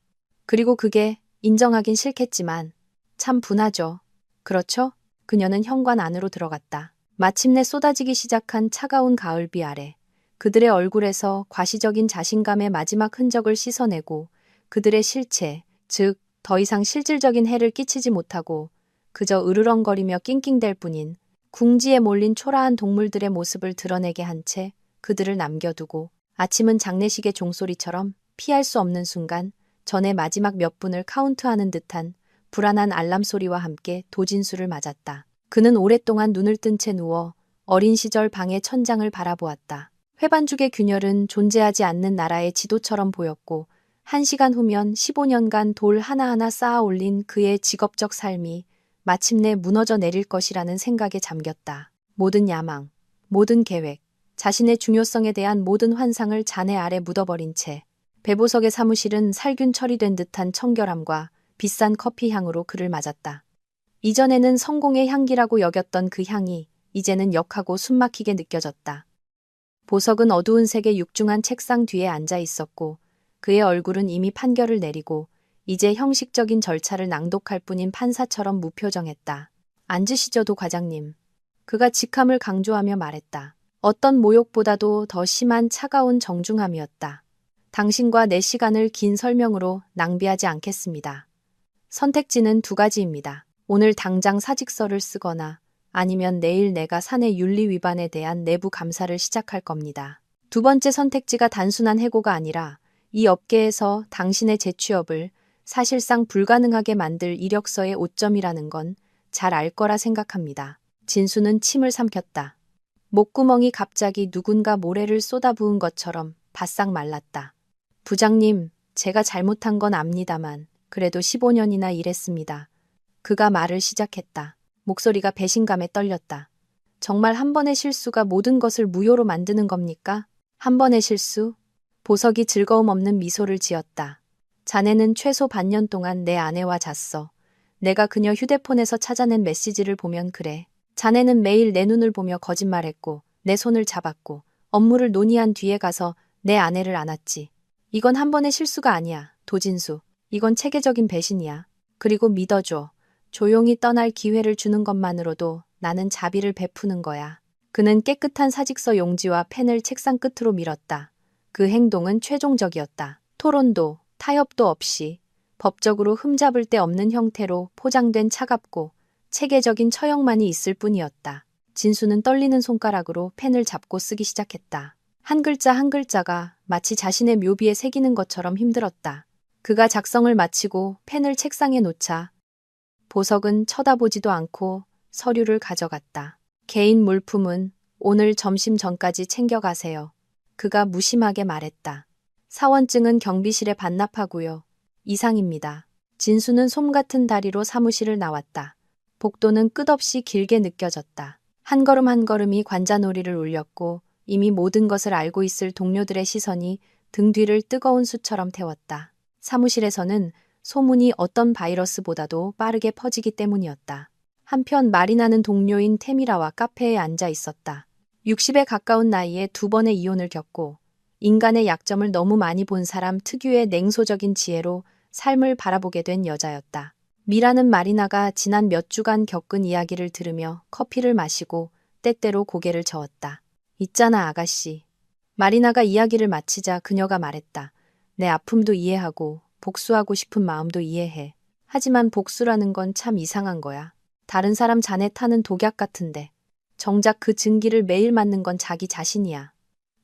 그리고 그게 인정하긴 싫겠지만 참 분하죠. 그렇죠? 그녀는 현관 안으로 들어갔다. 마침내 쏟아지기 시작한 차가운 가을비 아래 그들의 얼굴에서 과시적인 자신감의 마지막 흔적을 씻어내고 그들의 실체, 즉 더 이상 실질적인 해를 끼치지 못하고 그저 으르렁거리며 낑낑댈 뿐인 궁지에 몰린 초라한 동물들의 모습을 드러내게 한 채 그들을 남겨두고 아침은 장례식의 종소리처럼 피할 수 없는 순간 전의 마지막 몇 분을 카운트하는 듯한 불안한 알람 소리와 함께 도진수를 맞았다. 그는 오랫동안 눈을 뜬 채 누워 어린 시절 방의 천장을 바라보았다. 회반죽의 균열은 존재하지 않는 나라의 지도처럼 보였고 1시간 후면 15년간 돌 하나하나 쌓아 올린 그의 직업적 삶이 마침내 무너져 내릴 것이라는 생각에 잠겼다. 모든 야망, 모든 계획, 자신의 중요성에 대한 모든 환상을 잔해 아래 묻어버린 채 배보석의 사무실은 살균 처리된 듯한 청결함과 비싼 커피 향으로 그를 맞았다. 이전에는 성공의 향기라고 여겼던 그 향이 이제는 역하고 숨막히게 느껴졌다. 보석은 어두운 색의 육중한 책상 뒤에 앉아 있었고 그의 얼굴은 이미 판결을 내리고 이제 형식적인 절차를 낭독할 뿐인 판사처럼 무표정했다. 앉으시죠, 도 과장님. 그가 직함을 강조하며 말했다. 어떤 모욕보다도 더 심한 차가운 정중함이었다. 당신과 내 시간을 긴 설명으로 낭비하지 않겠습니다. 선택지는 두 가지입니다. 오늘 당장 사직서를 쓰거나 아니면 내일 내가 사내 윤리 위반에 대한 내부 감사를 시작할 겁니다. 두 번째 선택지가 단순한 해고가 아니라 이 업계에서 당신의 재취업을 사실상 불가능하게 만들 이력서의 오점이라는 건 잘 알 거라 생각합니다. 진수는 침을 삼켰다. 목구멍이 갑자기 누군가 모래를 쏟아부은 것처럼 바싹 말랐다. 부장님, 제가 잘못한 건 압니다만 그래도 15년이나 일했습니다. 그가 말을 시작했다. 목소리가 배신감에 떨렸다. 정말 한 번의 실수가 모든 것을 무효로 만드는 겁니까? 한 번의 실수? 보석이 즐거움 없는 미소를 지었다. 자네는 최소 반년 동안 내 아내와 잤어. 내가 그녀 휴대폰에서 찾아낸 메시지를 보면 그래. 자네는 매일 내 눈을 보며 거짓말했고 내 손을 잡았고 업무를 논의한 뒤에 가서 내 아내를 안았지. 이건 한 번의 실수가 아니야, 도진수. 이건 체계적인 배신이야. 그리고 믿어줘. 조용히 떠날 기회를 주는 것만으로도 나는 자비를 베푸는 거야. 그는 깨끗한 사직서 용지와 펜을 책상 끝으로 밀었다. 그 행동은 최종적이었다. 토론도 타협도 없이 법적으로 흠잡을 데 없는 형태로 포장된 차갑고 체계적인 처형만이 있을 뿐이었다. 진수는 떨리는 손가락으로 펜을 잡고 쓰기 시작했다. 한 글자 한 글자가 마치 자신의 묘비에 새기는 것처럼 힘들었다. 그가 작성을 마치고 펜을 책상에 놓자 보석은 쳐다보지도 않고 서류를 가져갔다. 개인 물품은 오늘 점심 전까지 챙겨가세요. 그가 무심하게 말했다. 사원증은 경비실에 반납하고요. 이상입니다. 진수는 솜 같은 다리로 사무실을 나왔다. 복도는 끝없이 길게 느껴졌다. 한 걸음 한 걸음이 관자놀이를 울렸고 이미 모든 것을 알고 있을 동료들의 시선이 등 뒤를 뜨거운 수처럼 태웠다. 사무실에서는 소문이 어떤 바이러스보다도 빠르게 퍼지기 때문이었다. 한편 말이 나는 동료인 테미라와 카페에 앉아 있었다. 60에 가까운 나이에 두 번의 이혼을 겪고 인간의 약점을 너무 많이 본 사람 특유의 냉소적인 지혜로 삶을 바라보게 된 여자였다. 미라는 마리나가 지난 몇 주간 겪은 이야기를 들으며 커피를 마시고 때때로 고개를 저었다. 있잖아, 아가씨. 마리나가 이야기를 마치자 그녀가 말했다. 내 아픔도 이해하고 복수하고 싶은 마음도 이해해. 하지만 복수라는 건 참 이상한 거야. 다른 사람 잔에 타는 독약 같은데. 정작 그 증기를 매일 맞는 건 자기 자신이야.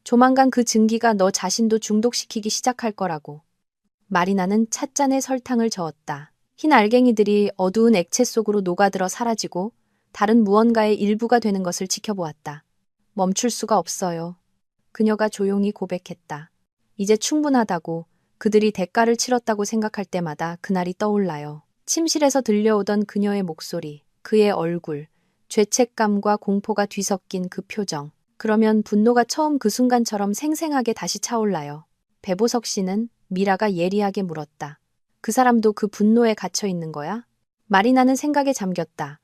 조만간 그 증기가 너 자신도 중독시키기 시작할 거라고. 마리나는 찻잔에 설탕을 저었다. 흰 알갱이들이 어두운 액체 속으로 녹아들어 사라지고 다른 무언가의 일부가 되는 것을 지켜보았다. 멈출 수가 없어요. 그녀가 조용히 고백했다. 이제 충분하다고, 그들이 대가를 치렀다고 생각할 때마다 그날이 떠올라요. 침실에서 들려오던 그녀의 목소리, 그의 얼굴, 죄책감과 공포가 뒤섞인 그 표정. 그러면 분노가 처음 그 순간처럼 생생하게 다시 차올라요. 배보석 씨는 미라가 예리하게 물었다. 그 사람도 그 분노에 갇혀 있는 거야? 마리나는 생각에 잠겼다.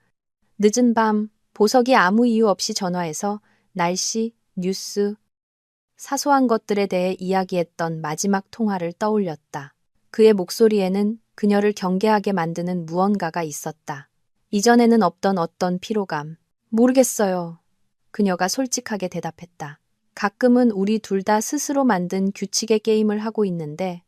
늦은 밤, 보석이 아무 이유 없이 전화해서 날씨, 뉴스, 사소한 것들에 대해 이야기했던 마지막 통화를 떠올렸다. 그의 목소리에는 그녀를 경계하게 만드는 무언가가 있었다. 이전에는 없던 어떤 피로감. 모르겠어요. 그녀가 솔직하게 대답했다. 가끔은 우리 둘 다 스스로 만든 규칙의 게임을 하고 있는데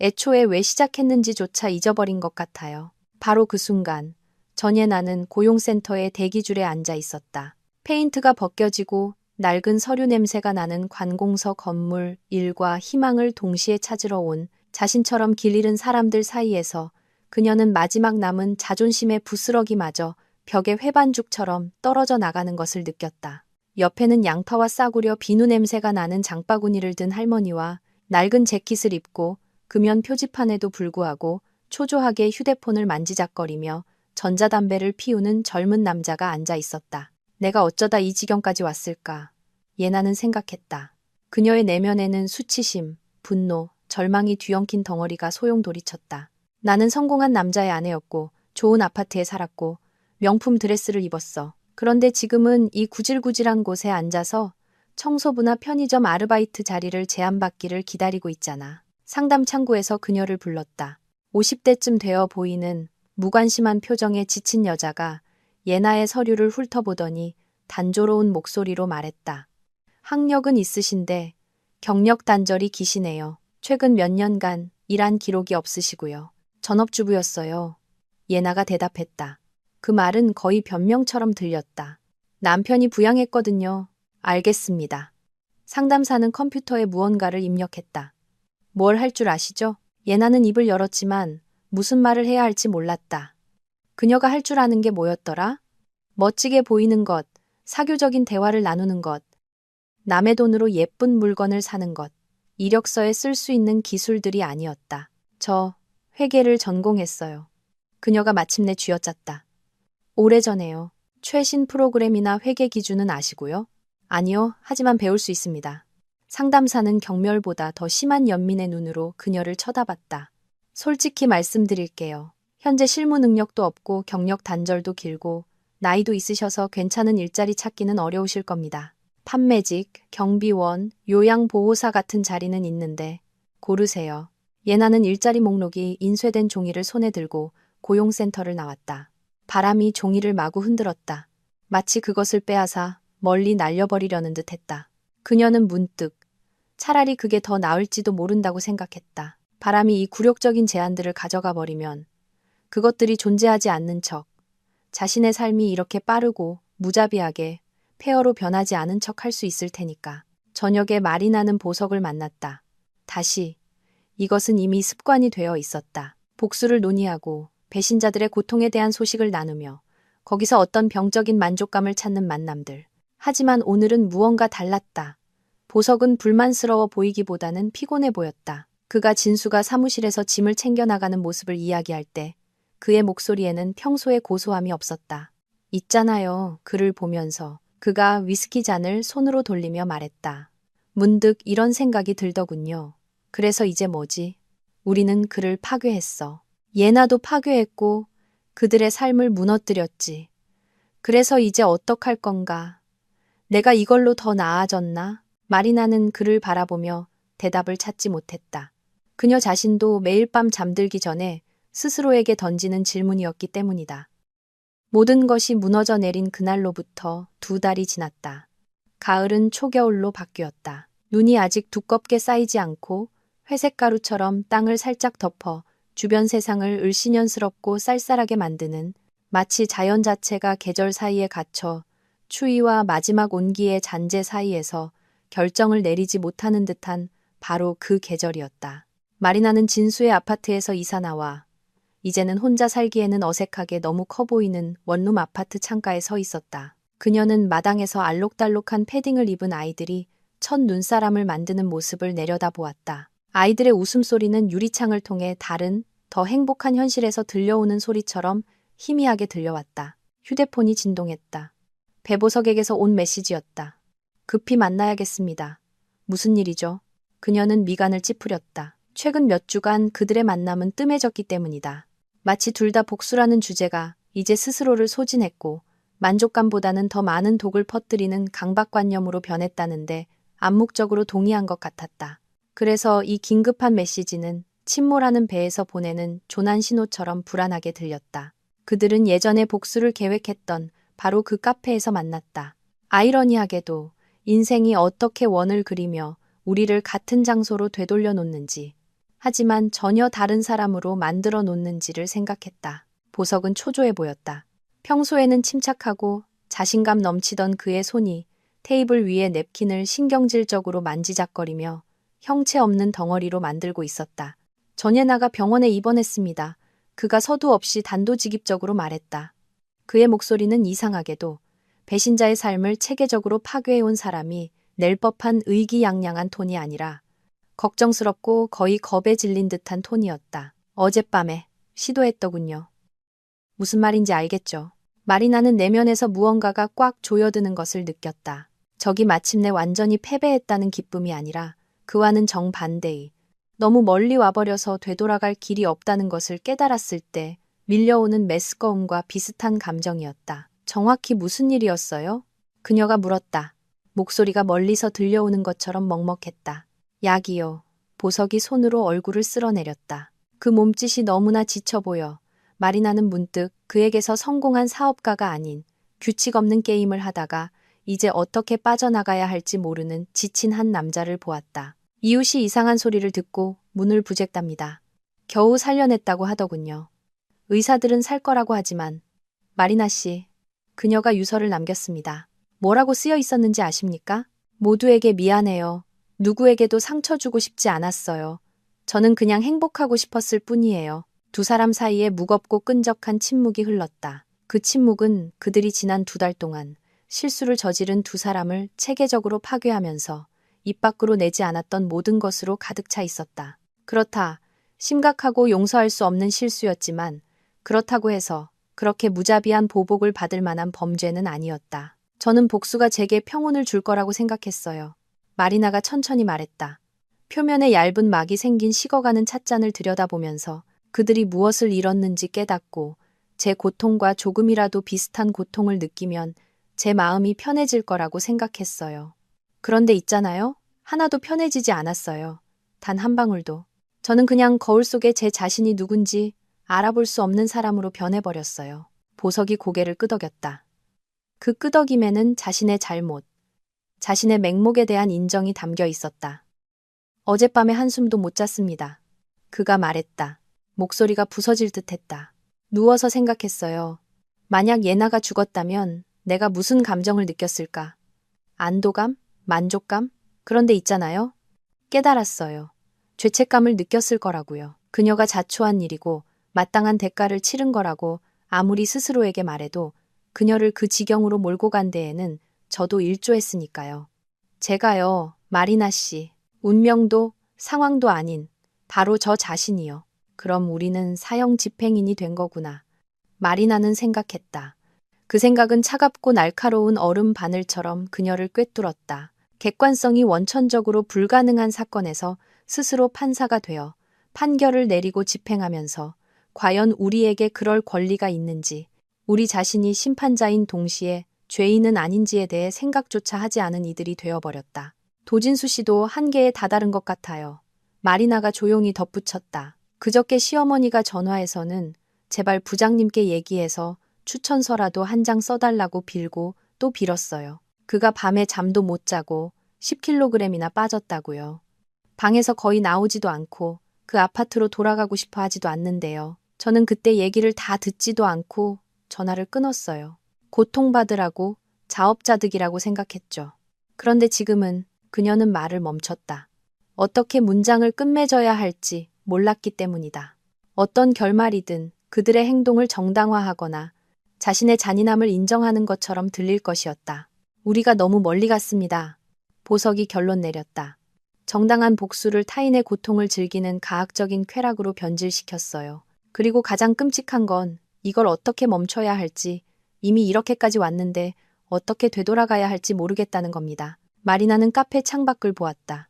애초에 왜 시작했는지조차 잊어버린 것 같아요. 바로 그 순간 전예 나는 고용센터의 대기줄에 앉아 있었다. 페인트가 벗겨지고 낡은 서류 냄새가 나는 관공서 건물, 일과 희망을 동시에 찾으러 온 자신처럼 길 잃은 사람들 사이에서 그녀는 마지막 남은 자존심의 부스러기마저 벽의 회반죽처럼 떨어져 나가는 것을 느꼈다. 옆에는 양파와 싸구려 비누 냄새가 나는 장바구니를 든 할머니와 낡은 재킷을 입고 금연 표지판에도 불구하고 초조하게 휴대폰을 만지작거리며 전자담배를 피우는 젊은 남자가 앉아 있었다. 내가 어쩌다 이 지경까지 왔을까? 예나는 생각했다. 그녀의 내면에는 수치심, 분노, 절망이 뒤엉킨 덩어리가 소용돌이쳤다. 나는 성공한 남자의 아내였고 좋은 아파트에 살았고 명품 드레스를 입었어. 그런데 지금은 이 구질구질한 곳에 앉아서 청소부나 편의점 아르바이트 자리를 제안받기를 기다리고 있잖아. 상담 창구에서 그녀를 불렀다. 50대쯤 되어 보이는 무관심한 표정의 지친 여자가 예나의 서류를 훑어보더니 단조로운 목소리로 말했다. 학력은 있으신데 경력 단절이 기시네요. 최근 몇 년간 일한 기록이 없으시고요. 전업주부였어요. 예나가 대답했다. 그 말은 거의 변명처럼 들렸다. 남편이 부양했거든요. 알겠습니다. 상담사는 컴퓨터에 무언가를 입력했다. 뭘 할 줄 아시죠? 예나는 입을 열었지만 무슨 말을 해야 할지 몰랐다. 그녀가 할 줄 아는 게 뭐였더라? 멋지게 보이는 것, 사교적인 대화를 나누는 것, 남의 돈으로 예쁜 물건을 사는 것, 이력서에 쓸 수 있는 기술들이 아니었다. 저 회계를 전공했어요. 그녀가 마침내 쥐어짰다. 오래전에요. 최신 프로그램이나 회계 기준은 아시고요? 아니요, 하지만 배울 수 있습니다. 상담사는 경멸보다 더 심한 연민의 눈으로 그녀를 쳐다봤다. 솔직히 말씀드릴게요. 현재 실무 능력도 없고 경력 단절도 길고 나이도 있으셔서 괜찮은 일자리 찾기는 어려우실 겁니다. 판매직, 경비원, 요양보호사 같은 자리는 있는데 고르세요. 예나는 일자리 목록이 인쇄된 종이를 손에 들고 고용센터를 나왔다. 바람이 종이를 마구 흔들었다. 마치 그것을 빼앗아 멀리 날려버리려는 듯 했다. 그녀는 문득 차라리 그게 더 나을지도 모른다고 생각했다. 바람이 이 굴욕적인 제안들을 가져가 버리면 그것들이 존재하지 않는 척, 자신의 삶이 이렇게 빠르고 무자비하게 폐허로 변하지 않은 척 할 수 있을 테니까. 저녁에 말이 나는 보석을 만났다. 다시 이것은 이미 습관이 되어 있었다. 복수를 논의하고 배신자들의 고통에 대한 소식을 나누며 거기서 어떤 병적인 만족감을 찾는 만남들. 하지만 오늘은 무언가 달랐다. 보석은 불만스러워 보이기보다는 피곤해 보였다. 그가 진수가 사무실에서 짐을 챙겨나가는 모습을 이야기할 때 그의 목소리에는 평소의 고소함이 없었다. 있잖아요. 그를 보면서 그가 위스키 잔을 손으로 돌리며 말했다. 문득 이런 생각이 들더군요. 그래서 이제 뭐지? 우리는 그를 파괴했어. 예나도 파괴했고 그들의 삶을 무너뜨렸지. 그래서 이제 어떡할 건가? 내가 이걸로 더 나아졌나? 마리나는 그를 바라보며 대답을 찾지 못했다. 그녀 자신도 매일 밤 잠들기 전에 스스로에게 던지는 질문이었기 때문이다. 모든 것이 무너져 내린 그날로부터 2달이 지났다. 가을은 초겨울로 바뀌었다. 눈이 아직 두껍게 쌓이지 않고 회색 가루처럼 땅을 살짝 덮어 주변 세상을 을씨년스럽고 쌀쌀하게 만드는, 마치 자연 자체가 계절 사이에 갇혀 추위와 마지막 온기의 잔재 사이에서 결정을 내리지 못하는 듯한 바로 그 계절이었다. 마리나는 진수의 아파트에서 이사 나와 이제는 혼자 살기에는 어색하게 너무 커 보이는 원룸 아파트 창가에 서 있었다. 그녀는 마당에서 알록달록한 패딩을 입은 아이들이 첫 눈사람을 만드는 모습을 내려다보았다. 아이들의 웃음소리는 유리창을 통해 다른, 더 행복한 현실에서 들려오는 소리처럼 희미하게 들려왔다. 휴대폰이 진동했다. 배보석에게서 온 메시지였다. 급히 만나야겠습니다. 무슨 일이죠? 그녀는 미간을 찌푸렸다. 최근 몇 주간 그들의 만남은 뜸해졌기 때문이다. 마치 둘 다 복수라는 주제가 이제 스스로를 소진했고 만족감보다는 더 많은 독을 퍼뜨리는 강박관념으로 변했다는데 암묵적으로 동의한 것 같았다. 그래서 이 긴급한 메시지는 침몰하는 배에서 보내는 조난 신호처럼 불안하게 들렸다. 그들은 예전에 복수를 계획했던 바로 그 카페에서 만났다. 아이러니하게도 인생이 어떻게 원을 그리며 우리를 같은 장소로 되돌려 놓는지, 하지만 전혀 다른 사람으로 만들어 놓는지를 생각했다. 보석은 초조해 보였다. 평소에는 침착하고 자신감 넘치던 그의 손이 테이블 위에 냅킨을 신경질적으로 만지작거리며 형체 없는 덩어리로 만들고 있었다. 전에 나가 병원에 입원했습니다. 그가 서두 없이 단도직입적으로 말했다. 그의 목소리는 이상하게도 배신자의 삶을 체계적으로 파괴해온 사람이 낼 법한 의기양양한 톤이 아니라 걱정스럽고 거의 겁에 질린 듯한 톤이었다. 어젯밤에 시도했더군요. 무슨 말인지 알겠죠? 마리나는 내면에서 무언가가 꽉 조여드는 것을 느꼈다. 적이 마침내 완전히 패배했다는 기쁨이 아니라 그와는 정반대의 너무 멀리 와버려서 되돌아갈 길이 없다는 것을 깨달았을 때 밀려오는 메스꺼움과 비슷한 감정이었다. 정확히 무슨 일이었어요? 그녀가 물었다. 목소리가 멀리서 들려오는 것처럼 먹먹했다. 약이요. 보석이 손으로 얼굴을 쓸어내렸다. 그 몸짓이 너무나 지쳐 보여 마리나는 문득 그에게서 성공한 사업가가 아닌 규칙 없는 게임을 하다가 이제 어떻게 빠져나가야 할지 모르는 지친 한 남자를 보았다. 이웃이 이상한 소리를 듣고 문을 부렜답니다. 겨우 살려냈다고 하더군요. 의사들은 살 거라고 하지만 마리나 씨, 그녀가 유서를 남겼습니다. 뭐라고 쓰여 있었는지 아십니까? 모두에게 미안해요. 누구에게도 상처 주고 싶지 않았어요. 저는 그냥 행복하고 싶었을 뿐이에요. 두 사람 사이에 무겁고 끈적한 침묵이 흘렀다. 그 침묵은 그들이 지난 2달 동안 실수를 저지른 두 사람을 체계적으로 파괴하면서 입 밖으로 내지 않았던 모든 것으로 가득 차 있었다. 그렇다. 심각하고 용서할 수 없는 실수였지만 그렇다고 해서 그렇게 무자비한 보복을 받을 만한 범죄는 아니었다. 저는 복수가 제게 평온을 줄 거라고 생각했어요. 마리나가 천천히 말했다. 표면에 얇은 막이 생긴 식어가는 찻잔을 들여다보면서 그들이 무엇을 잃었는지 깨닫고 제 고통과 조금이라도 비슷한 고통을 느끼면 제 마음이 편해질 거라고 생각했어요. 그런데 있잖아요. 하나도 편해지지 않았어요. 단 한 방울도. 저는 그냥 거울 속에 제 자신이 누군지 알아볼 수 없는 사람으로 변해버렸어요. 보석이 고개를 끄덕였다. 그 끄덕임에는 자신의 잘못, 자신의 맹목에 대한 인정이 담겨 있었다. 어젯밤에 한숨도 못 잤습니다. 그가 말했다. 목소리가 부서질 듯했다. 누워서 생각했어요. 만약 예나가 죽었다면 내가 무슨 감정을 느꼈을까? 안도감? 만족감? 그런데 있잖아요. 깨달았어요. 죄책감을 느꼈을 거라고요. 그녀가 자초한 일이고 마땅한 대가를 치른 거라고 아무리 스스로에게 말해도 그녀를 그 지경으로 몰고 간 데에는 저도 일조했으니까요. 제가요, 마리나 씨, 운명도 상황도 아닌 바로 저 자신이요. 그럼 우리는 사형 집행인이 된 거구나. 마리나는 생각했다. 그 생각은 차갑고 날카로운 얼음 바늘처럼 그녀를 꿰뚫었다. 객관성이 원천적으로 불가능한 사건에서 스스로 판사가 되어 판결을 내리고 집행하면서 과연 우리에게 그럴 권리가 있는지, 우리 자신이 심판자인 동시에 죄인은 아닌지에 대해 생각조차 하지 않은 이들이 되어버렸다. 도진수 씨도 한계에 다다른 것 같아요. 마리나가 조용히 덧붙였다. 그저께 시어머니가 전화해서는 제발 부장님께 얘기해서 추천서라도 한 장 써달라고 빌고 또 빌었어요. 그가 밤에 잠도 못 자고 10kg이나 빠졌다고요. 방에서 거의 나오지도 않고 그 아파트로 돌아가고 싶어 하지도 않는데요. 저는 그때 얘기를 다 듣지도 않고 전화를 끊었어요. 고통받으라고, 자업자득이라고 생각했죠. 그런데 지금은 그녀는 말을 멈췄다. 어떻게 문장을 끝맺어야 할지 몰랐기 때문이다. 어떤 결말이든 그들의 행동을 정당화하거나 자신의 잔인함을 인정하는 것처럼 들릴 것이었다. 우리가 너무 멀리 갔습니다. 보석이 결론 내렸다. 정당한 복수를 타인의 고통을 즐기는 가학적인 쾌락으로 변질시켰어요. 그리고 가장 끔찍한 건 이걸 어떻게 멈춰야 할지, 이미 이렇게까지 왔는데 어떻게 되돌아가야 할지 모르겠다는 겁니다. 마리나는 카페 창밖을 보았다.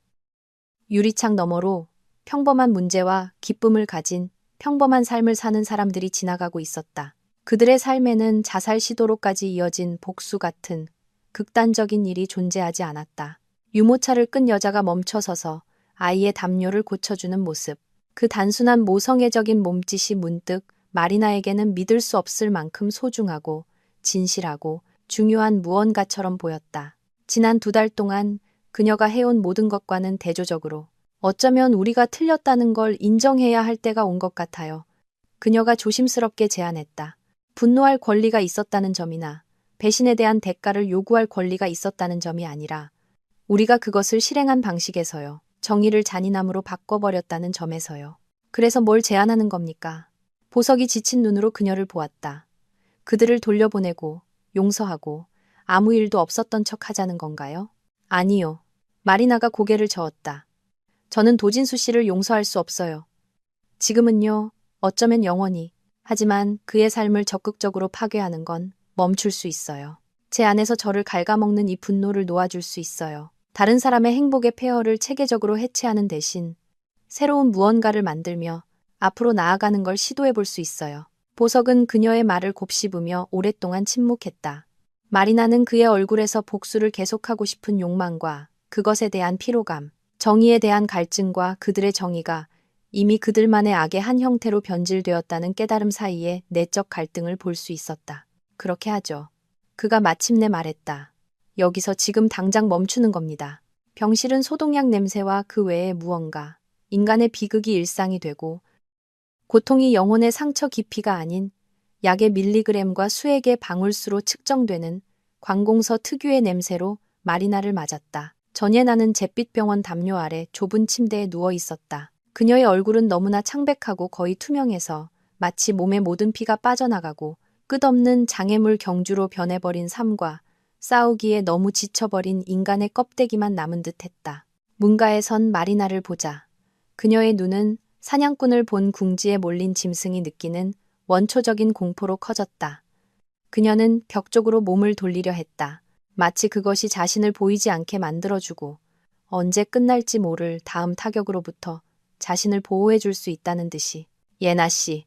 유리창 너머로 평범한 문제와 기쁨을 가진 평범한 삶을 사는 사람들이 지나가고 있었다. 그들의 삶에는 자살 시도로까지 이어진 복수 같은 극단적인 일이 존재하지 않았다. 유모차를 끈 여자가 멈춰서서 아이의 담요를 고쳐주는 모습. 그 단순한 모성애적인 몸짓이 문득 마리나에게는 믿을 수 없을 만큼 소중하고 진실하고 중요한 무언가처럼 보였다. 지난 2달 동안 그녀가 해온 모든 것과는 대조적으로 어쩌면 우리가 틀렸다는 걸 인정해야 할 때가 온 것 같아요. 그녀가 조심스럽게 제안했다. 분노할 권리가 있었다는 점이나 배신에 대한 대가를 요구할 권리가 있었다는 점이 아니라 우리가 그것을 실행한 방식에서요. 정의를 잔인함으로 바꿔버렸다는 점에서요. 그래서 뭘 제안하는 겁니까? 보석이 지친 눈으로 그녀를 보았다. 그들을 돌려보내고 용서하고 아무 일도 없었던 척 하자는 건가요? 아니요. 마리나가 고개를 저었다. 저는 도진수 씨를 용서할 수 없어요. 지금은요. 어쩌면 영원히. 하지만 그의 삶을 적극적으로 파괴하는 건 멈출 수 있어요. 제 안에서 저를 갉아먹는 이 분노를 놓아줄 수 있어요. 다른 사람의 행복의 폐허를 체계적으로 해체하는 대신 새로운 무언가를 만들며 앞으로 나아가는 걸 시도해 볼 수 있어요. 보석은 그녀의 말을 곱씹으며 오랫동안 침묵했다. 마리나는 그의 얼굴에서 복수를 계속하고 싶은 욕망과 그것에 대한 피로감, 정의에 대한 갈증과 그들의 정의가 이미 그들만의 악의 한 형태로 변질되었다는 깨달음 사이에 내적 갈등을 볼 수 있었다. 그렇게 하죠. 그가 마침내 말했다. 여기서 지금 당장 멈추는 겁니다. 병실은 소독약 냄새와 그 외에 무언가, 인간의 비극이 일상이 되고 고통이 영혼의 상처 깊이가 아닌 약의 밀리그램과 수의 개 방울수로 측정되는 관공서 특유의 냄새로 마리나를 맞았다. 전예 나는 잿빛병원 담요 아래 좁은 침대에 누워 있었다. 그녀의 얼굴은 너무나 창백하고 거의 투명해서 마치 몸의 모든 피가 빠져나가고 끝없는 장애물 경주로 변해버린 삶과 싸우기에 너무 지쳐버린 인간의 껍데기만 남은 듯했다. 문가에 선 마리나를 보자. 그녀의 눈은 사냥꾼을 본 궁지에 몰린 짐승이 느끼는 원초적인 공포로 커졌다. 그녀는 벽 쪽으로 몸을 돌리려 했다. 마치 그것이 자신을 보이지 않게 만들어주고 언제 끝날지 모를 다음 타격으로부터 자신을 보호해줄 수 있다는 듯이. 예나 씨.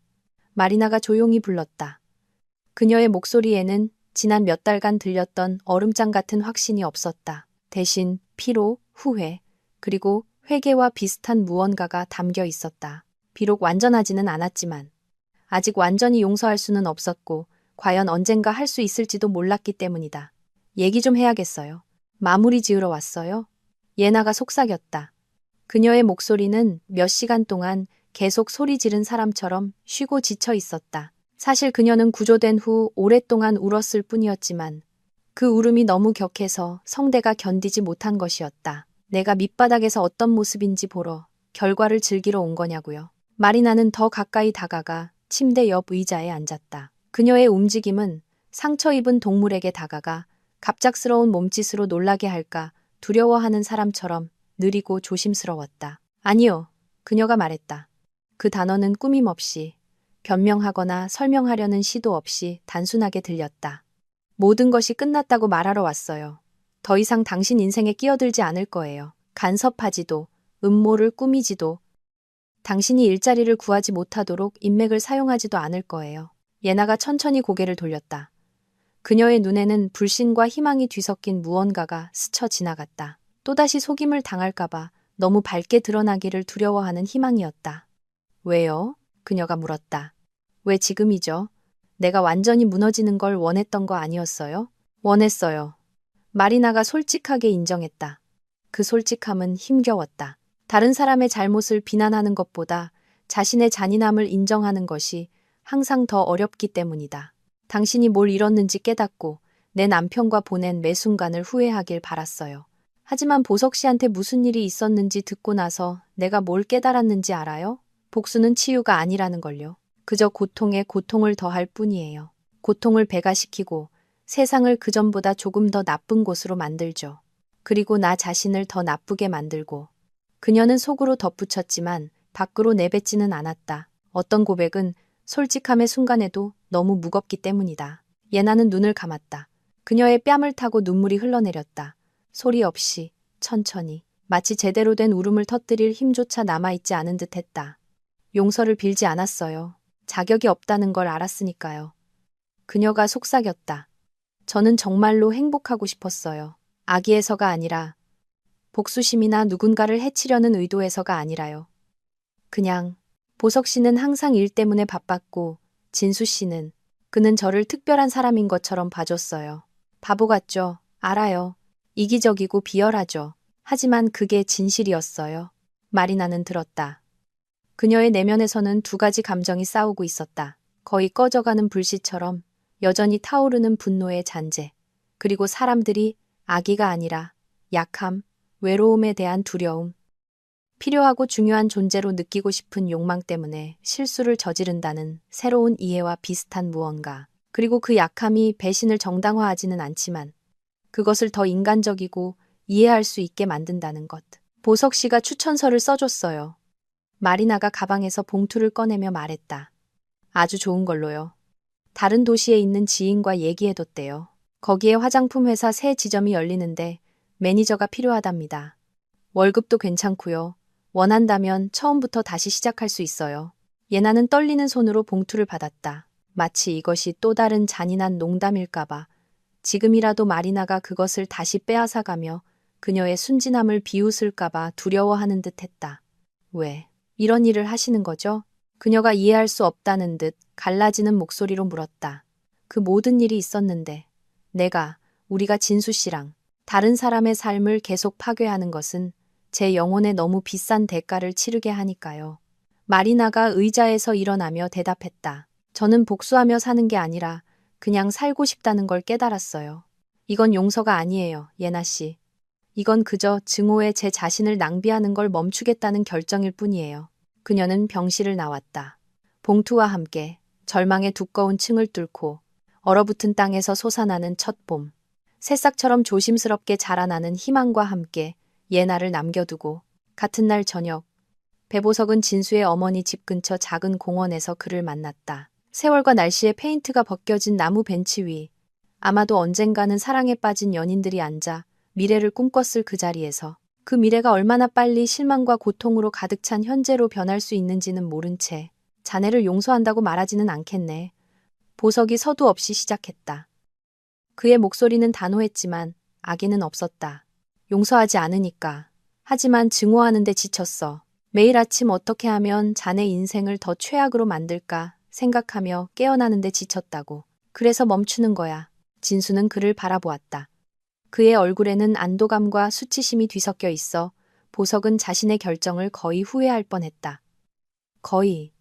마리나가 조용히 불렀다. 그녀의 목소리에는 지난 몇 달간 들렸던 얼음장 같은 확신이 없었다. 대신 피로, 후회, 그리고 회개와 비슷한 무언가가 담겨 있었다. 비록 완전하지는 않았지만 아직 완전히 용서할 수는 없었고 과연 언젠가 할 수 있을지도 몰랐기 때문이다. 얘기 좀 해야겠어요. 마무리 지으러 왔어요? 예나가 속삭였다. 그녀의 목소리는 몇 시간 동안 계속 소리 지른 사람처럼 쉬고 지쳐 있었다. 사실 그녀는 구조된 후 오랫동안 울었을 뿐이었지만 그 울음이 너무 격해서 성대가 견디지 못한 것이었다. 내가 밑바닥에서 어떤 모습인지 보러 결과를 즐기러 온 거냐고요. 마리나는 더 가까이 다가가 침대 옆 의자에 앉았다. 그녀의 움직임은 상처 입은 동물에게 다가가 갑작스러운 몸짓으로 놀라게 할까 두려워하는 사람처럼 느리고 조심스러웠다. 아니요. 그녀가 말했다. 그 단어는 꾸밈 없이 변명하거나 설명하려는 시도 없이 단순하게 들렸다. 모든 것이 끝났다고 말하러 왔어요. 더 이상 당신 인생에 끼어들지 않을 거예요. 간섭하지도, 음모를 꾸미지도, 당신이 일자리를 구하지 못하도록 인맥을 사용하지도 않을 거예요. 예나가 천천히 고개를 돌렸다. 그녀의 눈에는 불신과 희망이 뒤섞인 무언가가 스쳐 지나갔다. 또다시 속임을 당할까봐 너무 밝게 드러나기를 두려워하는 희망이었다. 왜요? 그녀가 물었다. 왜 지금이죠? 내가 완전히 무너지는 걸 원했던 거 아니었어요? 원했어요. 마리나가 솔직하게 인정했다. 그 솔직함은 힘겨웠다. 다른 사람의 잘못을 비난하는 것보다 자신의 잔인함을 인정하는 것이 항상 더 어렵기 때문이다. 당신이 뭘 잃었는지 깨닫고 내 남편과 보낸 매 순간을 후회하길 바랐어요. 하지만 보석 씨한테 무슨 일이 있었는지 듣고 나서 내가 뭘 깨달았는지 알아요? 복수는 치유가 아니라는 걸요. 그저 고통에 고통을 더할 뿐이에요. 고통을 배가시키고 세상을 그전보다 조금 더 나쁜 곳으로 만들죠. 그리고 나 자신을 더 나쁘게 만들고. 그녀는 속으로 덧붙였지만 밖으로 내뱉지는 않았다. 어떤 고백은 솔직함의 순간에도 너무 무겁기 때문이다. 예나는 눈을 감았다. 그녀의 뺨을 타고 눈물이 흘러내렸다. 소리 없이, 천천히, 마치 제대로 된 울음을 터뜨릴 힘조차 남아있지 않은 듯 했다. 용서를 빌지 않았어요. 자격이 없다는 걸 알았으니까요. 그녀가 속삭였다. 저는 정말로 행복하고 싶었어요. 악의에서가 아니라, 복수심이나 누군가를 해치려는 의도에서가 아니라요. 그냥, 보석 씨는 항상 일 때문에 바빴고, 진수 씨는, 그는 저를 특별한 사람인 것처럼 봐줬어요. 바보 같죠? 알아요. 이기적이고 비열하죠. 하지만 그게 진실이었어요. 마리나는 들었다. 그녀의 내면에서는 두 가지 감정이 싸우고 있었다. 거의 꺼져가는 불씨처럼 여전히 타오르는 분노의 잔재. 그리고 사람들이 악의가 아니라 약함, 외로움에 대한 두려움. 필요하고 중요한 존재로 느끼고 싶은 욕망 때문에 실수를 저지른다는 새로운 이해와 비슷한 무언가. 그리고 그 약함이 배신을 정당화하지는 않지만 그것을 더 인간적이고 이해할 수 있게 만든다는 것. 보석 씨가 추천서를 써줬어요. 마리나가 가방에서 봉투를 꺼내며 말했다. 아주 좋은 걸로요. 다른 도시에 있는 지인과 얘기해뒀대요. 거기에 화장품 회사 새 지점이 열리는데 매니저가 필요하답니다. 월급도 괜찮고요. 원한다면 처음부터 다시 시작할 수 있어요. 예나는 떨리는 손으로 봉투를 받았다. 마치 이것이 또 다른 잔인한 농담일까봐 지금이라도 마리나가 그것을 다시 빼앗아가며 그녀의 순진함을 비웃을까봐 두려워하는 듯 했다. 왜 이런 일을 하시는 거죠? 그녀가 이해할 수 없다는 듯 갈라지는 목소리로 물었다. 그 모든 일이 있었는데 우리가 진수 씨랑 다른 사람의 삶을 계속 파괴하는 것은 제 영혼에 너무 비싼 대가를 치르게 하니까요. 마리나가 의자에서 일어나며 대답했다. 저는 복수하며 사는 게 아니라 그냥 살고 싶다는 걸 깨달았어요. 이건 용서가 아니에요, 예나 씨. 이건 그저 증오에 제 자신을 낭비하는 걸 멈추겠다는 결정일 뿐이에요. 그녀는 병실을 나왔다. 봉투와 함께 절망의 두꺼운 층을 뚫고 얼어붙은 땅에서 솟아나는 첫 봄. 새싹처럼 조심스럽게 자라나는 희망과 함께 예나를 남겨두고 같은 날 저녁 배보석은 진수의 어머니 집 근처 작은 공원에서 그를 만났다. 세월과 날씨에 페인트가 벗겨진 나무 벤치 위 아마도 언젠가는 사랑에 빠진 연인들이 앉아 미래를 꿈꿨을 그 자리에서 그 미래가 얼마나 빨리 실망과 고통으로 가득 찬 현재로 변할 수 있는지는 모른 채 자네를 용서한다고 말하지는 않겠네. 보석이 서두 없이 시작했다. 그의 목소리는 단호했지만 악의는 없었다. 용서하지 않으니까. 하지만 증오하는데 지쳤어. 매일 아침 어떻게 하면 자네 인생을 더 최악으로 만들까 생각하며 깨어나는데 지쳤다고. 그래서 멈추는 거야. 진수는 그를 바라보았다. 그의 얼굴에는 안도감과 수치심이 뒤섞여 있어 보석은 자신의 결정을 거의 후회할 뻔했다. 거의.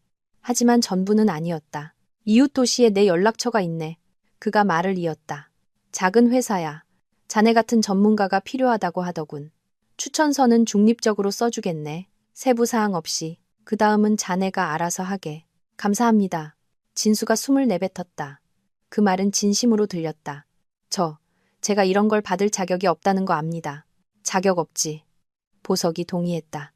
하지만 전부는 아니었다. 이웃 도시에 내 연락처가 있네. 그가 말을 이었다. 작은 회사야. 자네 같은 전문가가 필요하다고 하더군. 추천서는 중립적으로 써주겠네. 세부사항 없이. 그 다음은 자네가 알아서 하게. 감사합니다. 진수가 숨을 내뱉었다. 그 말은 진심으로 들렸다. 제가 이런 걸 받을 자격이 없다는 거 압니다. 자격 없지. 보석이 동의했다.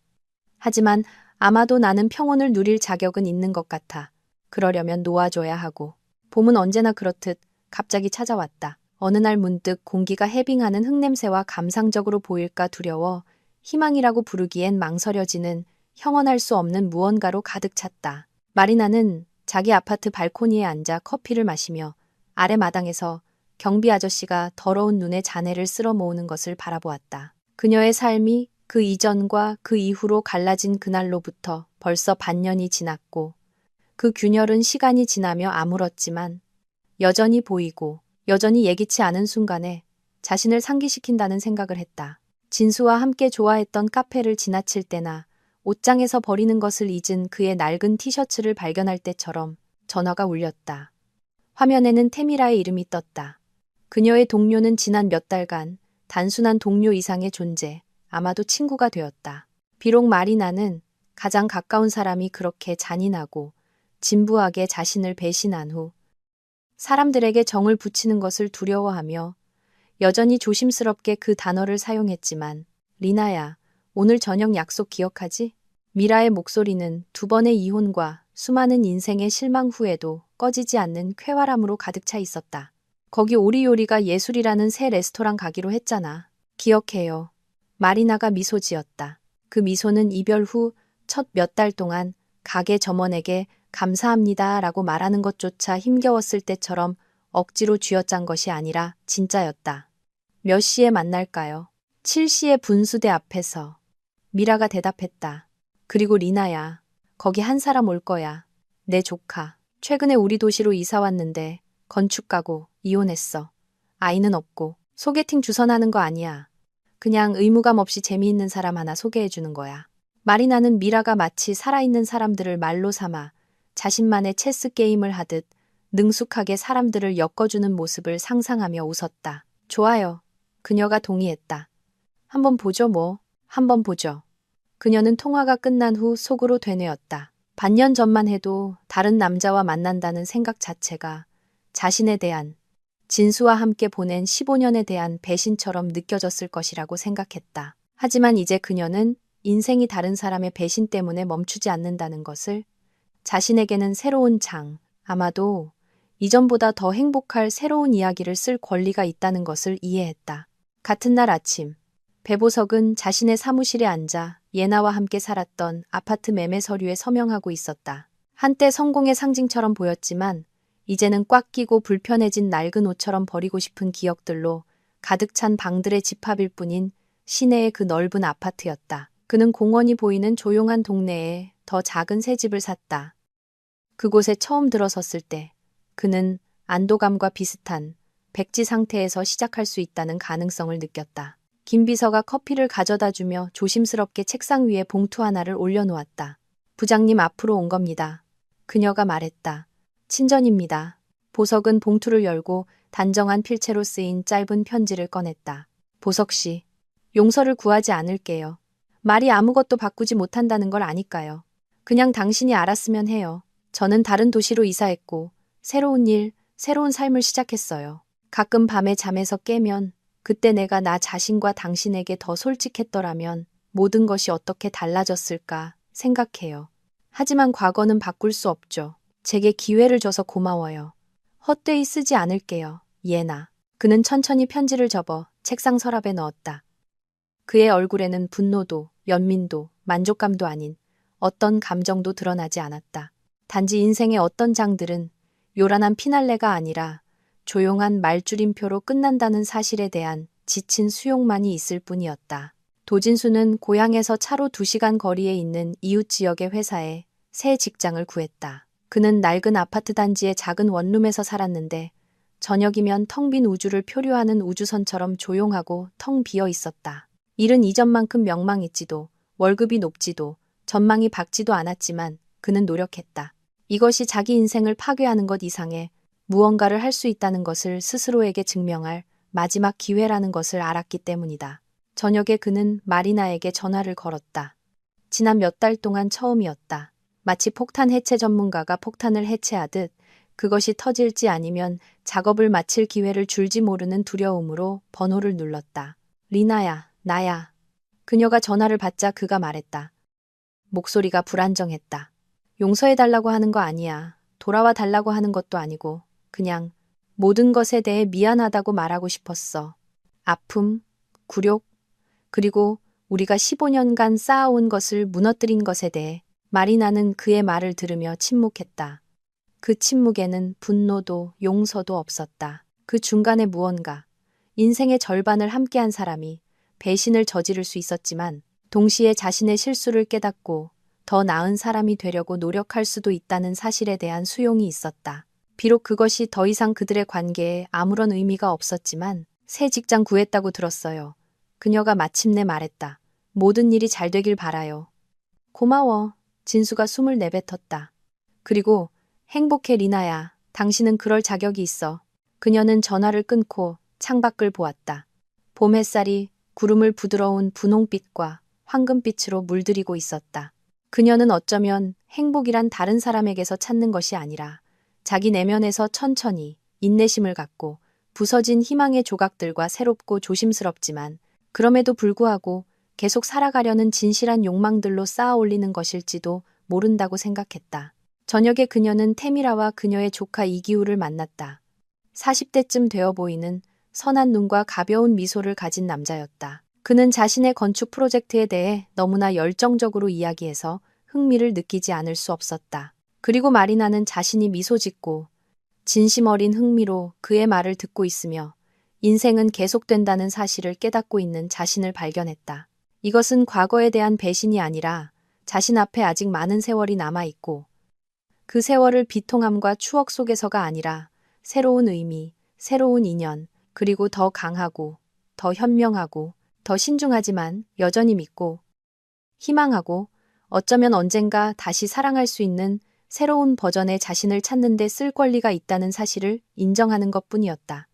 하지만 아마도 나는 평온을 누릴 자격은 있는 것 같아. 그러려면 놓아줘야 하고. 봄은 언제나 그렇듯 갑자기 찾아왔다. 어느 날 문득 공기가 해빙하는 흙냄새와 감상적으로 보일까 두려워 희망이라고 부르기엔 망설여지는 형언할 수 없는 무언가로 가득 찼다. 마리나는 자기 아파트 발코니에 앉아 커피를 마시며 아래 마당에서 경비 아저씨가 더러운 눈에 자네를 쓸어 모으는 것을 바라보았다. 그녀의 삶이 그 이전과 그 이후로 갈라진 그날로부터 벌써 반년이 지났고 그 균열은 시간이 지나며 아물었지만 여전히 보이고 여전히 예기치 않은 순간에 자신을 상기시킨다는 생각을 했다. 진수와 함께 좋아했던 카페를 지나칠 때나 옷장에서 버리는 것을 잊은 그의 낡은 티셔츠를 발견할 때처럼 전화가 울렸다. 화면에는 테미라의 이름이 떴다. 그녀의 동료는 지난 몇 달간 단순한 동료 이상의 존재, 아마도 친구가 되었다. 비록 마리나는 가장 가까운 사람이 그렇게 잔인하고 진부하게 자신을 배신한 후 사람들에게 정을 붙이는 것을 두려워하며 여전히 조심스럽게 그 단어를 사용했지만, 리나야, 오늘 저녁 약속 기억하지? 미라의 목소리는 두 번의 이혼과 수많은 인생의 실망 후에도 꺼지지 않는 쾌활함으로 가득 차 있었다. 거기 오리 요리가 예술이라는 새 레스토랑 가기로 했잖아. 기억해요. 마리나가 미소 지었다. 그 미소는 이별 후 첫 몇 달 동안 가게 점원에게 감사합니다 라고 말하는 것조차 힘겨웠을 때처럼 억지로 쥐어짠 것이 아니라 진짜였다. 몇 시에 만날까요? 7시에 분수대 앞에서. 미라가 대답했다. 그리고 리나야, 거기 한 사람 올 거야. 내 조카. 최근에 우리 도시로 이사 왔는데 건축가고 이혼했어. 아이는 없고 소개팅 주선하는 거 아니야. 그냥 의무감 없이 재미있는 사람 하나 소개해주는 거야. 마리나는 미라가 마치 살아있는 사람들을 말로 삼아 자신만의 체스 게임을 하듯 능숙하게 사람들을 엮어주는 모습을 상상하며 웃었다. 좋아요. 그녀가 동의했다. 한번 보죠 뭐. 한번 보죠. 그녀는 통화가 끝난 후 속으로 되뇌었다. 반년 전만 해도 다른 남자와 만난다는 생각 자체가 자신에 대한, 진수와 함께 보낸 15년에 대한 배신처럼 느껴졌을 것이라고 생각했다. 하지만 이제 그녀는 인생이 다른 사람의 배신 때문에 멈추지 않는다는 것을, 자신에게는 새로운 장, 아마도 이전보다 더 행복할 새로운 이야기를 쓸 권리가 있다는 것을 이해했다. 같은 날 아침, 배보석은 자신의 사무실에 앉아 예나와 함께 살았던 아파트 매매 서류에 서명하고 있었다. 한때 성공의 상징처럼 보였지만 이제는 꽉 끼고 불편해진 낡은 옷처럼 버리고 싶은 기억들로 가득 찬 방들의 집합일 뿐인 시내의 그 넓은 아파트였다. 그는 공원이 보이는 조용한 동네에 더 작은 새 집을 샀다. 그곳에 처음 들어섰을 때 그는 안도감과 비슷한 백지 상태에서 시작할 수 있다는 가능성을 느꼈다. 김 비서가 커피를 가져다 주며 조심스럽게 책상 위에 봉투 하나를 올려놓았다. 부장님 앞으로 온 겁니다. 그녀가 말했다. 친전입니다. 보석은 봉투를 열고 단정한 필체로 쓰인 짧은 편지를 꺼냈다. 보석 씨, 용서를 구하지 않을게요. 말이 아무것도 바꾸지 못한다는 걸 아니까요. 그냥 당신이 알았으면 해요. 저는 다른 도시로 이사했고 새로운 일, 새로운 삶을 시작했어요. 가끔 밤에 잠에서 깨면 그때 내가 나 자신과 당신에게 더 솔직했더라면 모든 것이 어떻게 달라졌을까 생각해요. 하지만 과거는 바꿀 수 없죠. 제게 기회를 줘서 고마워요. 헛되이 쓰지 않을게요. 예나. 그는 천천히 편지를 접어 책상 서랍에 넣었다. 그의 얼굴에는 분노도, 연민도, 만족감도 아닌 어떤 감정도 드러나지 않았다. 단지 인생의 어떤 장들은 요란한 피날레가 아니라 조용한 말줄임표로 끝난다는 사실에 대한 지친 수용만이 있을 뿐이었다. 도진수는 고향에서 차로 2시간 거리에 있는 이웃 지역의 회사에 새 직장을 구했다. 그는 낡은 아파트 단지의 작은 원룸에서 살았는데 저녁이면 텅 빈 우주를 표류하는 우주선처럼 조용하고 텅 비어 있었다. 일은 이전만큼 명망있지도 월급이 높지도 전망이 밝지도 않았지만 그는 노력했다. 이것이 자기 인생을 파괴하는 것 이상의 무언가를 할 수 있다는 것을 스스로에게 증명할 마지막 기회라는 것을 알았기 때문이다. 저녁에 그는 마리나에게 전화를 걸었다. 지난 몇 달 동안 처음이었다. 마치 폭탄 해체 전문가가 폭탄을 해체하듯 그것이 터질지 아니면 작업을 마칠 기회를 줄지 모르는 두려움으로 번호를 눌렀다. 리나야, 나야. 그녀가 전화를 받자 그가 말했다. 목소리가 불안정했다. 용서해달라고 하는 거 아니야. 돌아와 달라고 하는 것도 아니고 그냥 모든 것에 대해 미안하다고 말하고 싶었어. 아픔, 굴욕, 그리고 우리가 15년간 쌓아온 것을 무너뜨린 것에 대해. 마리나는 그의 말을 들으며 침묵했다. 그 침묵에는 분노도 용서도 없었다. 그 중간에 무언가, 인생의 절반을 함께한 사람이 배신을 저지를 수 있었지만 동시에 자신의 실수를 깨닫고 더 나은 사람이 되려고 노력할 수도 있다는 사실에 대한 수용이 있었다. 비록 그것이 더 이상 그들의 관계에 아무런 의미가 없었지만 새 직장 구했다고 들었어요. 그녀가 마침내 말했다. 모든 일이 잘 되길 바라요. 고마워. 진수가 숨을 내뱉었다. 그리고 행복해 리나야. 당신은 그럴 자격이 있어. 그녀는 전화를 끊고 창밖을 보았다. 봄 햇살이 구름을 부드러운 분홍빛과 황금빛으로 물들이고 있었다. 그녀는 어쩌면 행복이란 다른 사람에게서 찾는 것이 아니라 자기 내면에서 천천히 인내심을 갖고 부서진 희망의 조각들과 새롭고 조심스럽지만 그럼에도 불구하고 계속 살아가려는 진실한 욕망들로 쌓아 올리는 것일지도 모른다고 생각했다. 저녁에 그녀는 태미라와 그녀의 조카 이기우를 만났다. 40대쯤 되어 보이는 선한 눈과 가벼운 미소를 가진 남자였다. 그는 자신의 건축 프로젝트에 대해 너무나 열정적으로 이야기해서 흥미를 느끼지 않을 수 없었다. 그리고 마리나는 자신이 미소 짓고 진심 어린 흥미로 그의 말을 듣고 있으며 인생은 계속된다는 사실을 깨닫고 있는 자신을 발견했다. 이것은 과거에 대한 배신이 아니라 자신 앞에 아직 많은 세월이 남아있고 그 세월을 비통함과 추억 속에서가 아니라 새로운 의미, 새로운 인연, 그리고 더 강하고 더 현명하고 더 신중하지만 여전히 믿고 희망하고 어쩌면 언젠가 다시 사랑할 수 있는 새로운 버전의 자신을 찾는 데 쓸 권리가 있다는 사실을 인정하는 것뿐이었다.